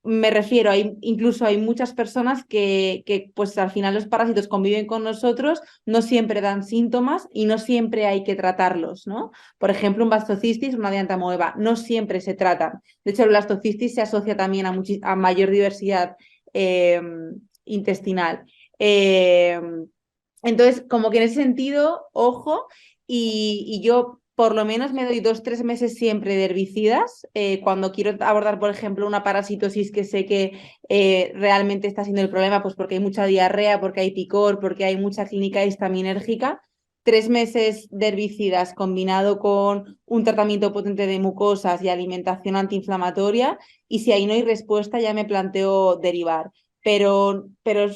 Me refiero, incluso hay muchas personas que, pues al final los parásitos conviven con nosotros, no siempre dan síntomas y no siempre hay que tratarlos, ¿no? Por ejemplo, un bastocistis, una dianta amoeba, no siempre se tratan. De hecho, el blastocistis se asocia también a mayor diversidad eh, intestinal. Eh, entonces, como que en ese sentido, ojo, y yo por lo menos me doy 2, 3 meses siempre de herbicidas. Cuando quiero abordar, por ejemplo, una parasitosis que sé que realmente está siendo el problema, pues porque hay mucha diarrea, porque hay picor, porque hay mucha clínica histaminérgica. 3 meses de herbicidas combinado con un tratamiento potente de mucosas y alimentación antiinflamatoria. Y si ahí no hay respuesta, ya me planteo derivar. Pero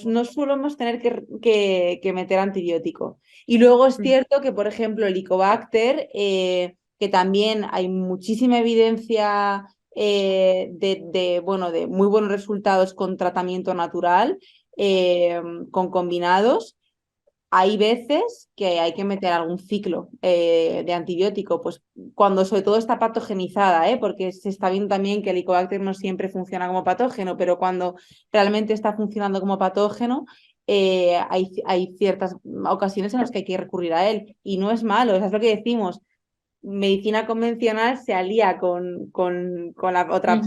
no solemos tener que meter antibiótico. Y luego es cierto que, por ejemplo, el Helicobacter, que también hay muchísima evidencia bueno, de muy buenos resultados con tratamiento natural, con combinados. Hay veces que hay que meter algún ciclo de antibiótico, pues cuando sobre todo está patogenizada, porque se está viendo también que el Helicobacter no siempre funciona como patógeno, pero cuando realmente está funcionando como patógeno, hay ciertas ocasiones en las que hay que recurrir a él y no es malo, es lo que decimos. Medicina convencional se alía con la otra,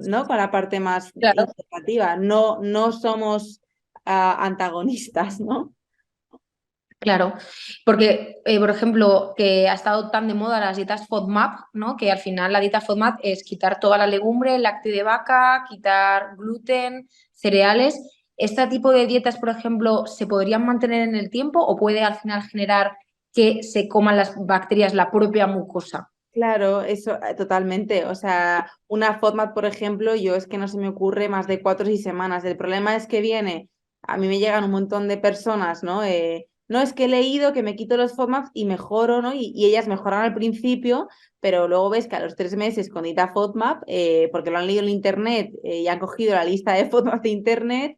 ¿no? Con la parte más Claro. integrativa. No, no somos antagonistas, ¿no? Claro, porque, por ejemplo, que ha estado tan de moda las dietas FODMAP, ¿no? Que al final la dieta FODMAP es quitar toda la legumbre, lácteo de vaca, quitar gluten, cereales. ¿Este tipo de dietas, por ejemplo, se podrían mantener en el tiempo o puede al final generar que se coman las bacterias la propia mucosa? Claro, eso totalmente. O sea, una FODMAP, por ejemplo, yo es que no se me ocurre más de 4 o 6 semanas. El problema es que viene, a mí me llegan un montón de personas, ¿no? No es que he leído que me quito los FODMAPs y mejoro, ¿no? Y ellas mejoran al principio, pero luego ves que a los 3 meses con dieta FODMAP, porque lo han leído en internet y han cogido la lista de FODMAP de internet,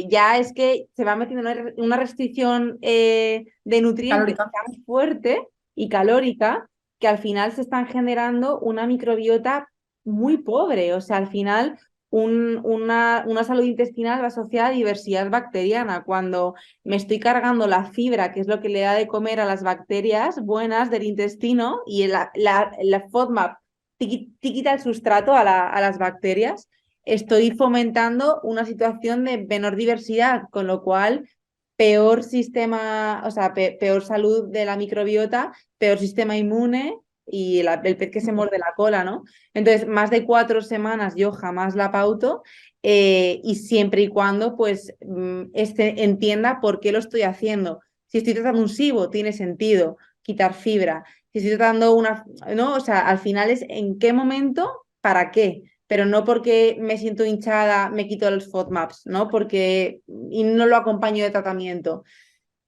ya es que se va metiendo una restricción de nutrientes Calórica. tan fuerte y calórica que al final se están generando una microbiota muy pobre. O sea, al final una salud intestinal va asociada a diversidad bacteriana. Cuando me estoy cargando la fibra, que es lo que le da de comer a las bacterias buenas del intestino, y la FODMAP te quita el sustrato a las bacterias, estoy fomentando una situación de menor diversidad, con lo cual peor sistema, o sea, peor salud de la microbiota, peor sistema inmune y el pez que se muerde la cola, ¿no? Entonces, más de 4 semanas yo jamás la pauto, y siempre y cuando pues entienda por qué lo estoy haciendo. Si estoy tratando un SIBO, tiene sentido quitar fibra. Si estoy tratando una, ¿no? O sea, al final es en qué momento, para qué, pero no porque me siento hinchada, me quito los FODMAPs, ¿no? Porque, y no lo acompaño de tratamiento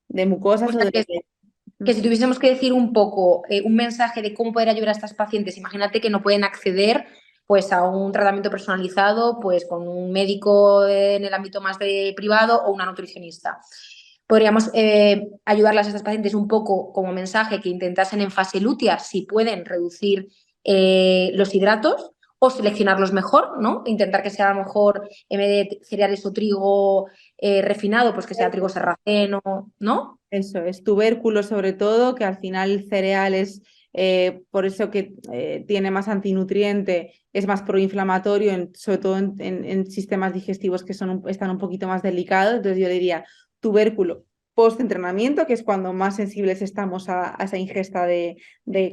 de O mucosas o sea, de lo que... que si tuviésemos que decir un poco un mensaje de cómo poder ayudar a estas pacientes, imagínate que no pueden acceder pues a un tratamiento personalizado pues con un médico en el ámbito más de privado o una nutricionista. Podríamos ayudarlas a estas pacientes un poco como mensaje que intentasen en fase lútea si pueden reducir los hidratos o seleccionarlos mejor, ¿no? Intentar que sea a lo mejor en vez de cereales o trigo refinado, pues que sea trigo sarraceno, ¿no? Eso es tubérculo sobre todo, que al final el cereal es, por eso que tiene más antinutriente, es más proinflamatorio, sobre todo en sistemas digestivos que están un poquito más delicados. Entonces yo diría tubérculo post-entrenamiento, que es cuando más sensibles estamos a esa ingesta de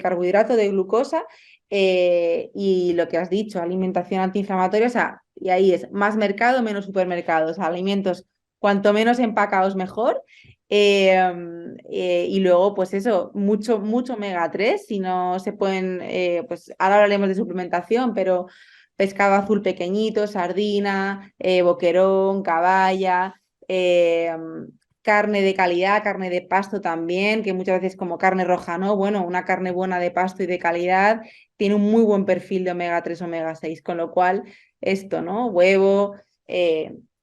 carbohidrato, de glucosa, y lo que has dicho, alimentación antiinflamatoria, o sea, y ahí es más mercado, menos supermercados, alimentos cuanto menos empacados mejor. Y luego, pues eso, mucho, mucho omega 3 si no se pueden, pues ahora hablaremos de suplementación, pero pescado azul pequeñito, sardina, boquerón, caballa, carne de calidad, carne de pasto también, que muchas veces como carne roja, ¿no? Bueno, una carne buena de pasto y de calidad tiene un muy buen perfil de omega 3 omega 6 con lo cual esto, ¿no? Huevo.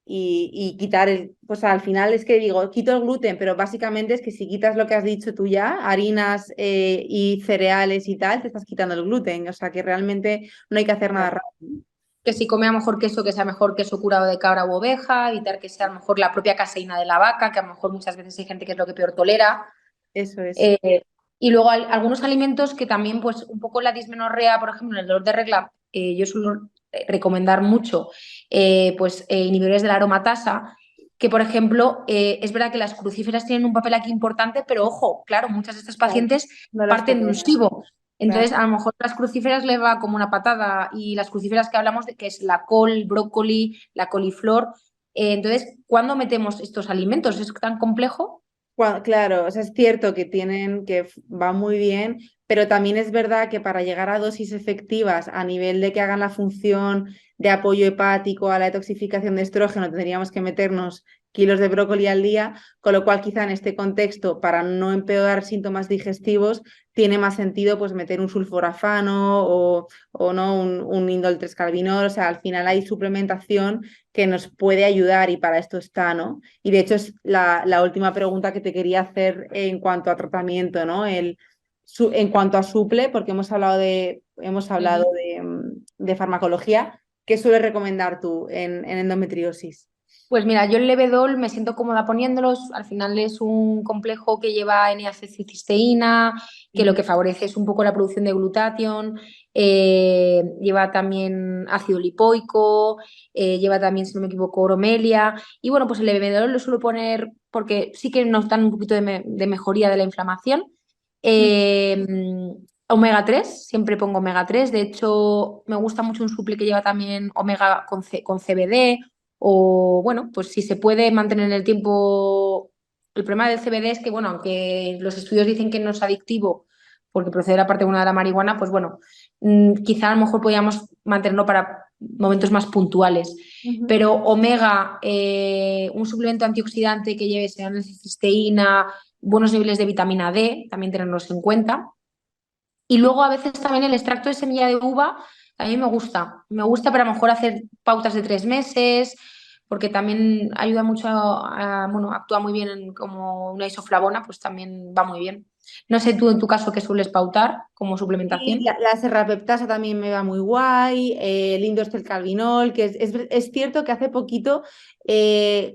Y quitar pues al final es que digo, quito el gluten, pero básicamente es que si quitas lo que has dicho tú ya, harinas y cereales y tal, te estás quitando el gluten, o sea que realmente no hay que hacer nada raro. Que si come a lo mejor queso, que sea mejor queso curado de cabra u oveja, evitar que sea a lo mejor la propia caseína de la vaca, que a lo mejor muchas veces hay gente que es lo que peor tolera. Eso es. Eh, y luego algunos alimentos que también, pues un poco la dismenorrea, por ejemplo, en el dolor de regla, yo suelo recomendar mucho, inhibidores de la aromatasa, que por ejemplo, es verdad que las crucíferas tienen un papel aquí importante, pero ojo, claro, muchas de estas Claro, pacientes no las parten de un toleras. SIBO. Claro. Entonces, a lo mejor las crucíferas le va como una patada y las crucíferas que hablamos de que es la col, el brócoli, la coliflor. Entonces, ¿cuándo metemos estos alimentos? ¿Es tan complejo? Claro, o sea, es cierto que va muy bien, pero también es verdad que para llegar a dosis efectivas a nivel de que hagan la función de apoyo hepático a la detoxificación de estrógeno, tendríamos que meternos kilos de brócoli al día, con lo cual quizá en este contexto, para no empeorar síntomas digestivos, tiene más sentido pues meter un sulforafano o no un indol 3-carbinol, o sea, al final hay suplementación que nos puede ayudar y para esto está, ¿no? Y de hecho es la última pregunta que te quería hacer en cuanto a tratamiento, ¿no? En cuanto a suple, porque hemos hablado Ujú. de farmacología, ¿qué sueles recomendar tú en endometriosis? Pues mira, yo el Levedol me siento cómoda poniéndolos. Al final es un complejo que lleva N-acetilcisteína, que lo Ujú, que favorece es un poco la producción de glutatión. Lleva también ácido lipoico, lleva también, si no me equivoco, bromelia. Y bueno, pues el Levedol lo suelo poner porque sí que nos dan un poquito de mejoría de la inflamación. Eh, Omega 3, siempre pongo omega 3. De hecho, me gusta mucho un suple que lleva también omega con CBD. O bueno, pues si se puede mantener en el tiempo. El problema del CBD es que, bueno, aunque los estudios dicen que no es adictivo porque procede de la parte buena de la marihuana, pues bueno, quizá a lo mejor podríamos mantenerlo para momentos más puntuales. ujú, Pero omega, un suplemento antioxidante que lleve cisteína, buenos niveles de vitamina D, también tenerlos en cuenta. Y luego a veces también el extracto de semilla de uva, a mí me gusta. Me gusta para a lo mejor hacer pautas de 3 meses, porque también ayuda mucho bueno, actúa muy bien como una isoflavona, pues también va muy bien. No sé tú en tu caso qué sueles pautar como sí, suplementación. la serrapeptasa también me va muy guay, el indostelcalvinol, que es cierto que hace poquito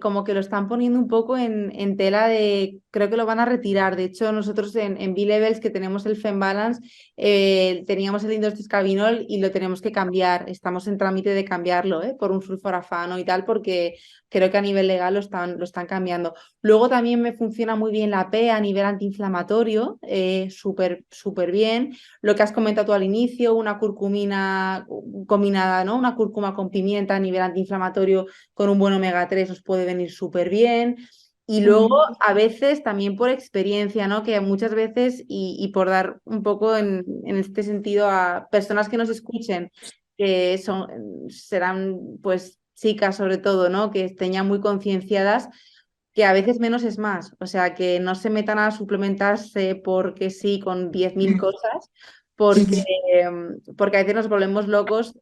como que lo están poniendo un poco en tela de, creo que lo van a retirar. De hecho, nosotros en B-Levels, que tenemos el FemBalance, teníamos el indostelcalvinol y lo tenemos que cambiar. Estamos en trámite de cambiarlo, por un sulforafano y tal, porque creo que a nivel legal lo están cambiando. Luego también me funciona muy bien la P a nivel antiinflamatorio, súper, súper bien. Lo que has comentado tú al inicio, una curcumina combinada, ¿no? Una cúrcuma con pimienta a nivel antiinflamatorio con un buen omega 3 os puede venir súper bien. Y luego, Ujú. a veces, también por experiencia, ¿no? Que muchas veces, y por dar un poco en este sentido a personas que nos escuchen, que serán, pues, chicas sobre todo, ¿no? Que estén ya muy concienciadas, que a veces menos es más. O sea, que no se metan a suplementarse porque sí, con 10.000 cosas, porque, Ujú. porque a veces nos volvemos locos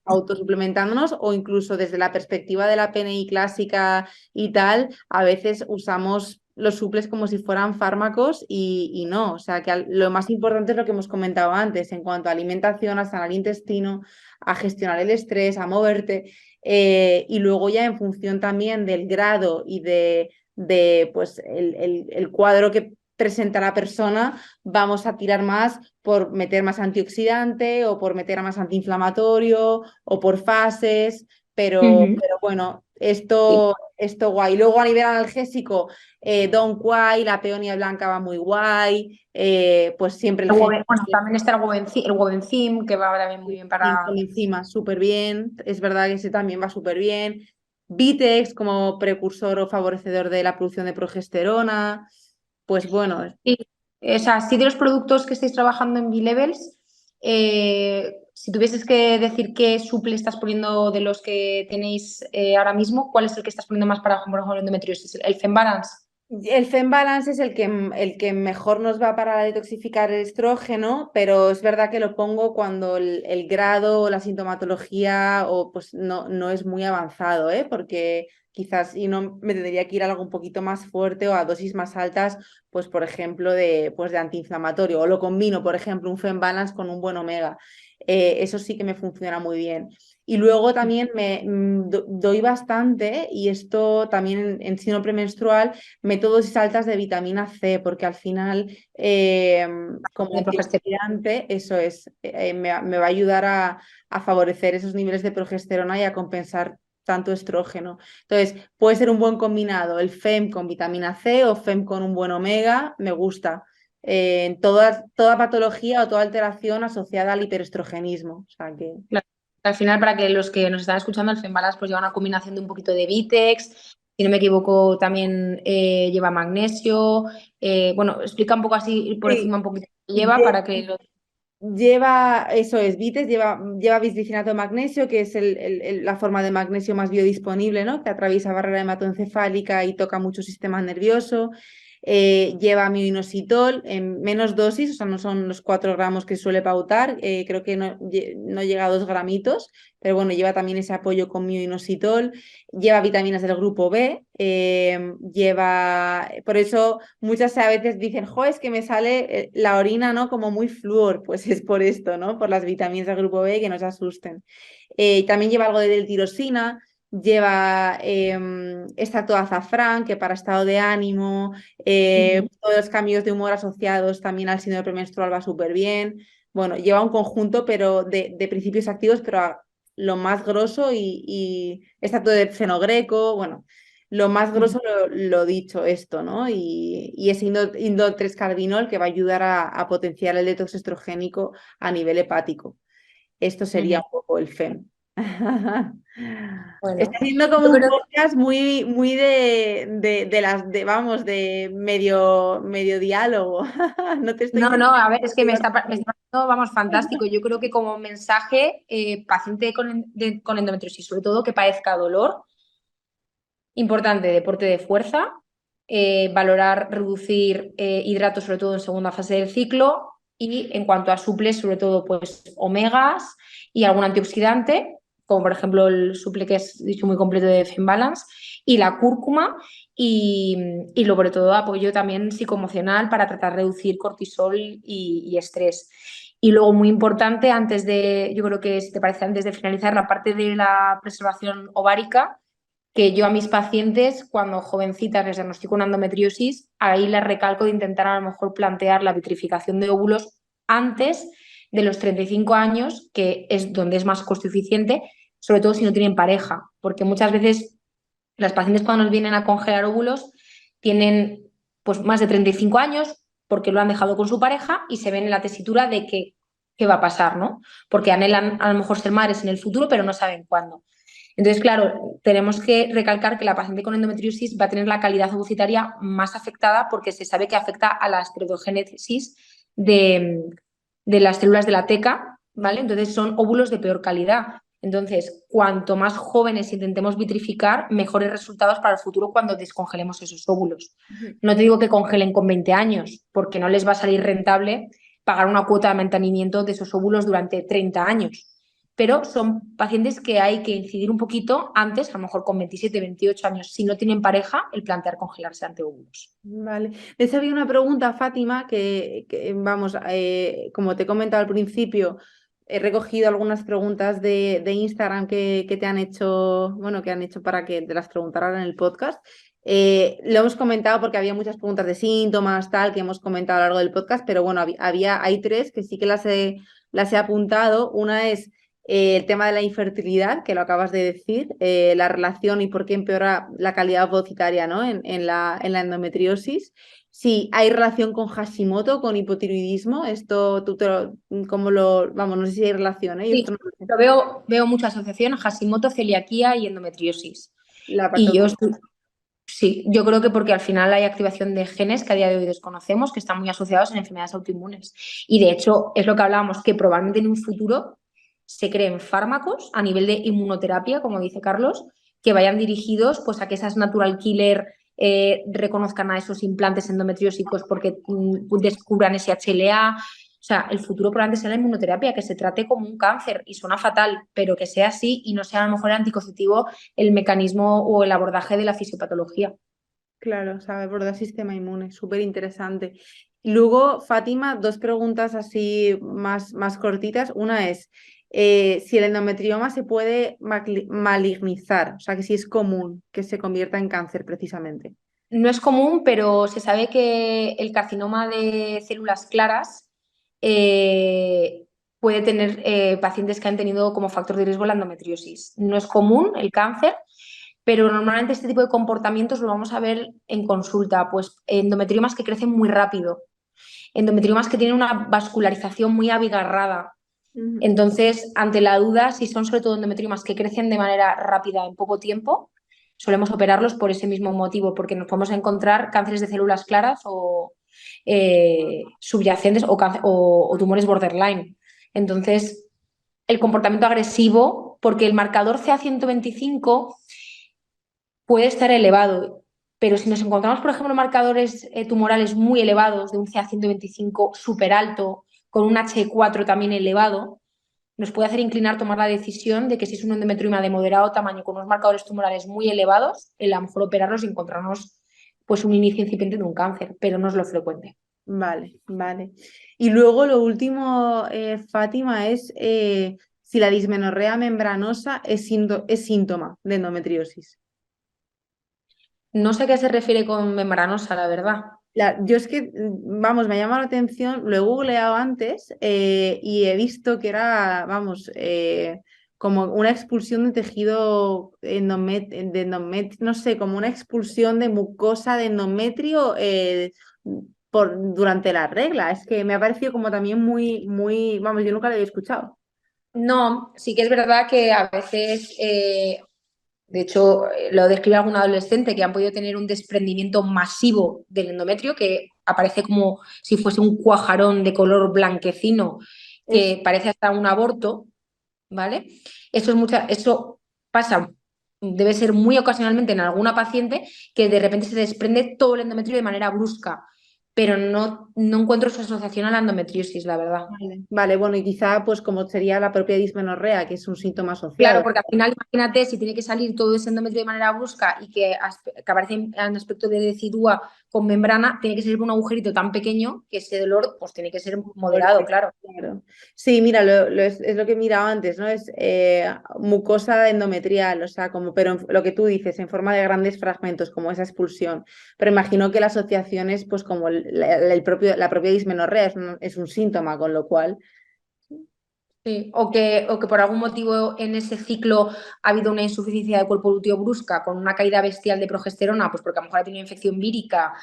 autosuplementándonos o incluso desde la perspectiva de la PNI clásica y tal, a veces usamos los suples como si fueran fármacos y no. O sea, que lo más importante es lo que hemos comentado antes en cuanto a alimentación, a sanar el intestino, a gestionar el estrés, a moverte. Y luego ya en función también del grado y de pues, el cuadro que presenta la persona, vamos a tirar más por meter más antioxidante o por meter más antiinflamatorio o por fases, Ujú. pero bueno, Sí. esto guay. Luego a nivel analgésico, Don Quai, la peonia blanca va muy guay, pues siempre el gen Bueno, también está el Wobenzym, que va también muy bien con para. encima súper bien, es verdad que ese también va súper bien. Vitex como precursor o favorecedor de la producción de progesterona, pues bueno, Sí, o sea, sí de los productos que estáis trabajando en B-Levels, si tuvieses que decir qué suple estás poniendo de los que tenéis ahora mismo, ¿cuál es el que estás poniendo más para, por ejemplo, endometriosis? ¿El Fembalance? el FemBalance es el que mejor nos va para detoxificar el estrógeno, pero es verdad que lo pongo cuando el grado o la sintomatología o pues no es muy avanzado, porque quizás y no me tendría que ir a algo un poquito más fuerte o a dosis más altas, pues por ejemplo pues de antiinflamatorio, o lo combino, por ejemplo, un FemBalance con un buen omega. Eso sí que me funciona muy bien. Y luego también doy bastante, y esto también en síndrome premenstrual, métodos altas de vitamina C, porque al final, como De progesterona. antioxidante, eso es, me va a ayudar a favorecer esos niveles de progesterona y a compensar tanto estrógeno. Entonces, puede ser un buen combinado, el FEM con vitamina C o FEM con un buen omega, me gusta. En toda patología o toda alteración asociada al hiperestrogenismo. O sea que. Claro. Al final, para que los que nos están escuchando, el Fembalance pues lleva una combinación de un poquito de Vitex, si no me equivoco, también lleva magnesio. Bueno, explica un poco así por Sí, encima un poquito qué lleva para que lo. lleva, eso es, Vites, lleva bisglicinato de magnesio, que es la forma de magnesio más biodisponible, ¿no? Que atraviesa barrera hematoencefálica y toca mucho sistema nervioso. Lleva mioinositol en menos dosis, o sea, no son los 4 gramos que suele pautar, creo que no llega a 2 gramitos, pero bueno, lleva también ese apoyo con mioinositol. Lleva vitaminas del grupo B, por eso muchas a veces dicen, jo, es que me sale la orina, ¿no? Como muy flúor, pues es por esto, ¿no? Por las vitaminas del grupo B que no se asusten. También lleva algo de tirosina, lleva extracto de azafrán, que para estado de ánimo, Ujú. todos los cambios de humor asociados también al síndrome premenstrual va súper bien. Bueno, lleva un conjunto pero de principios activos, pero lo más grosso y extracto de fenogreco, bueno, lo más Ujú. grosso lo dicho esto, ¿no? Y ese indol 3-carbinol que va a ayudar a potenciar el detox estrogénico a nivel hepático. Esto sería Ujú. un poco el FEM. Bueno, Está siendo como yo un creo podcast muy de vamos, de medio diálogo. No te estoy No, no, diciendo. a ver, es que me está pareciendo, vamos, fantástico. Yo creo que como mensaje, paciente con endometriosis, sobre todo que padezca dolor, importante, deporte de fuerza, valorar reducir hidratos, sobre todo en segunda fase del ciclo, y en cuanto a suples, sobre todo pues omegas y algún antioxidante, como por ejemplo el suple que es dicho muy completo de Fembalance, y la cúrcuma, y sobre todo apoyo también psicoemocional para tratar de reducir cortisol y estrés. Y luego, muy importante, antes de, yo creo que si te parece, antes de finalizar la parte de la preservación ovárica, que yo a mis pacientes, cuando jovencitas les diagnostico una endometriosis, ahí les recalco de intentar a lo mejor plantear la vitrificación de óvulos antes de los 35 años, que es donde es más costo eficiente, sobre todo si no tienen pareja, porque muchas veces las pacientes cuando nos vienen a congelar óvulos tienen pues más de 35 años porque lo han dejado con su pareja y se ven en la tesitura de que qué va a pasar, ¿no? Porque anhelan a lo mejor ser madres en el futuro, pero no saben cuándo. Entonces, claro, tenemos que recalcar que la paciente con endometriosis va a tener la calidad ovocitaria más afectada porque se sabe que afecta a la esteroidogénesis de las células de la teca, ¿vale? Entonces son óvulos de peor calidad. Entonces, cuanto más jóvenes intentemos vitrificar, mejores resultados para el futuro cuando descongelemos esos óvulos. No te digo que congelen con 20 años, porque no les va a salir rentable pagar una cuota de mantenimiento de esos óvulos durante 30 años, pero son pacientes que hay que incidir un poquito antes, a lo mejor con 27, 28 años, si no tienen pareja, el plantear congelarse ante óvulos. Vale. Les había una pregunta, Fátima, vamos, como te he comentado al principio, he recogido algunas preguntas de Instagram que te han hecho, bueno, que han hecho para que te las preguntaran en el podcast. Lo hemos comentado porque había muchas preguntas de síntomas, tal, que hemos comentado a lo largo del podcast, pero bueno, hay tres que sí que las he apuntado. Una es el tema de la infertilidad, que lo acabas de decir, la relación y por qué empeora la calidad vocitaria, ¿no? en la endometriosis. Si hay relación con Hashimoto, con hipotiroidismo, esto ¿cómo vamos, no sé si hay relación, ¿eh? Yo Sí, esto no lo sé. veo mucha asociación, Hashimoto, celiaquía y endometriosis. La parte Y autoinmune. sí, yo creo que porque al final hay activación de genes que a día de hoy desconocemos, que están muy asociados en enfermedades autoinmunes. Y de hecho, es lo que hablábamos, que probablemente en un futuro se creen fármacos a nivel de inmunoterapia, como dice Carlos, que vayan dirigidos pues, a que esas natural killer reconozcan a esos implantes endometriósicos porque descubran ese HLA. O sea, el futuro probablemente sea la inmunoterapia, que se trate como un cáncer y suena fatal, pero que sea así y no sea a lo mejor el anticonceptivo el mecanismo o el abordaje de la fisiopatología. Claro, sabe, por el sistema inmune, súper interesante. Luego, Fátima, dos preguntas así más cortitas. Una es si el endometrioma se puede malignizar, o sea, que si es común que se convierta en cáncer precisamente. No es común, pero se sabe que el carcinoma de células claras puede tener pacientes que han tenido como factor de riesgo la endometriosis. No es común el cáncer, pero normalmente este tipo de comportamientos lo vamos a ver en consulta, pues endometriomas que crecen muy rápido, endometriomas que tienen una vascularización muy abigarrada. Ujú. Entonces, ante la duda, si son sobre todo endometriomas que crecen de manera rápida en poco tiempo, solemos operarlos por ese mismo motivo, porque nos podemos encontrar cánceres de células claras o subyacentes o tumores borderline. Entonces, el comportamiento agresivo, porque el marcador CA125 puede estar elevado, pero si nos encontramos, por ejemplo, marcadores tumorales muy elevados, de un CA125 súper alto, con un H4 también elevado, nos puede hacer inclinar tomar la decisión de que si es un endometrioma de moderado tamaño con unos marcadores tumorales muy elevados, a lo mejor operarlos y encontrarnos pues un inicio incipiente de un cáncer, pero no es lo frecuente. Vale, vale. Y luego lo último, Fátima, es si la dismenorrea membranosa es síntoma de endometriosis. No sé a qué se refiere con membranosa, la verdad. Yo es que, vamos, me ha llamado la atención, lo he googleado antes y he visto que era, vamos, como una expulsión de tejido no sé, como una expulsión de mucosa de endometrio durante la regla. Es que me ha parecido como también muy, vamos, yo nunca lo había escuchado. No, sí que es verdad que a veces, de hecho, lo describe algún adolescente que han podido tener un desprendimiento masivo del endometrio, que aparece como si fuese un cuajarón de color blanquecino, que parece hasta un aborto, ¿vale? Eso pasa, debe ser muy ocasionalmente en alguna paciente que de repente se desprende todo el endometrio de manera brusca, pero no encuentro su asociación a la endometriosis, la verdad. Vale, bueno, y quizá pues como sería la propia dismenorrea, que es un síntoma Claro, asociado. porque al final, imagínate, si tiene que salir todo ese endometrio de manera brusca y que aparece en aspecto de decidúa con membrana, tiene que ser un agujerito tan pequeño que ese dolor pues tiene que ser moderado, claro. Claro. Sí, mira, es lo que he mirado antes, ¿no? Es mucosa endometrial, o sea, como, pero lo que tú dices, en forma de grandes fragmentos, como esa expulsión. Pero imagino que la asociación es pues como la propia dismenorrea es un síntoma, con lo cual. Sí, o que por algún motivo en ese ciclo ha habido una insuficiencia de cuerpo lúteo brusca con una caída bestial de progesterona, pues porque a lo mejor ha tenido una infección vírica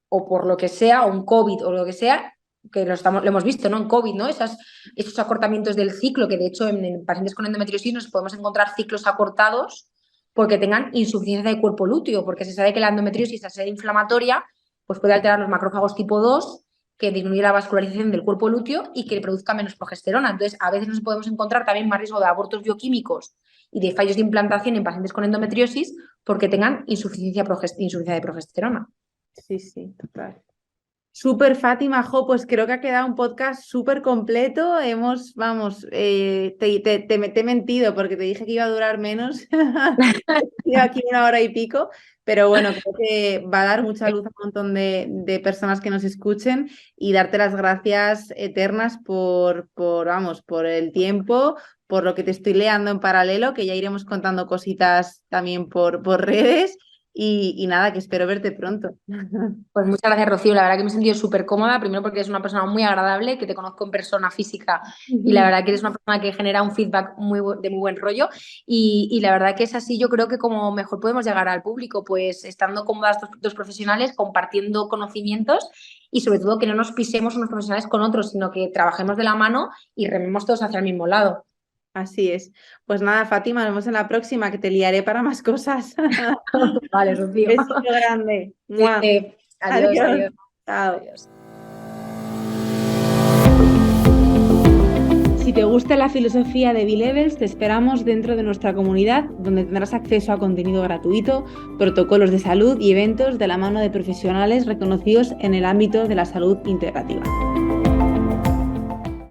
o por lo que sea, o un COVID o lo que sea, que lo hemos visto, ¿no? En COVID, ¿no? Esos acortamientos del ciclo, que de hecho en pacientes con endometriosis nos podemos encontrar ciclos acortados porque tengan insuficiencia de cuerpo lúteo, porque se sabe que la endometriosis, al ser inflamatoria, pues puede alterar los macrófagos tipo 2 que disminuye la vascularización del cuerpo lúteo y que produzca menos progesterona. Entonces, a veces nos podemos encontrar también más riesgo de abortos bioquímicos y de fallos de implantación en pacientes con endometriosis porque tengan insuficiencia de progesterona. Sí, sí, total. Súper, Fátima, jo, pues creo que ha quedado un podcast súper completo. Vamos, te he mentido porque te dije que iba a durar menos. Llevo aquí 1 hora y pico, pero bueno, creo que va a dar mucha luz a un montón de personas que nos escuchen y darte las gracias eternas por el tiempo, por lo que te estoy leando en paralelo, que ya iremos contando cositas también por redes y nada, que espero verte pronto. Pues muchas gracias, Rocío. La verdad que me he sentido súper cómoda, primero porque eres una persona muy agradable, que te conozco en persona física y la verdad que eres una persona que genera un feedback de muy buen rollo y la verdad que es así, yo creo que como mejor podemos llegar al público, pues estando cómodas dos profesionales, compartiendo conocimientos y sobre todo que no nos pisemos unos profesionales con otros, sino que trabajemos de la mano y rememos todos hacia el mismo lado. Así es. Pues nada, Fátima, nos vemos en la próxima, que te liaré para más cosas. Vale, Rocío. Besito grande. ¡Mua! Adiós, Adiós. adiós. Chao. Adiós. Si te gusta la filosofía de B-Levels, te esperamos dentro de nuestra comunidad, donde tendrás acceso a contenido gratuito, protocolos de salud y eventos de la mano de profesionales reconocidos en el ámbito de la salud integrativa.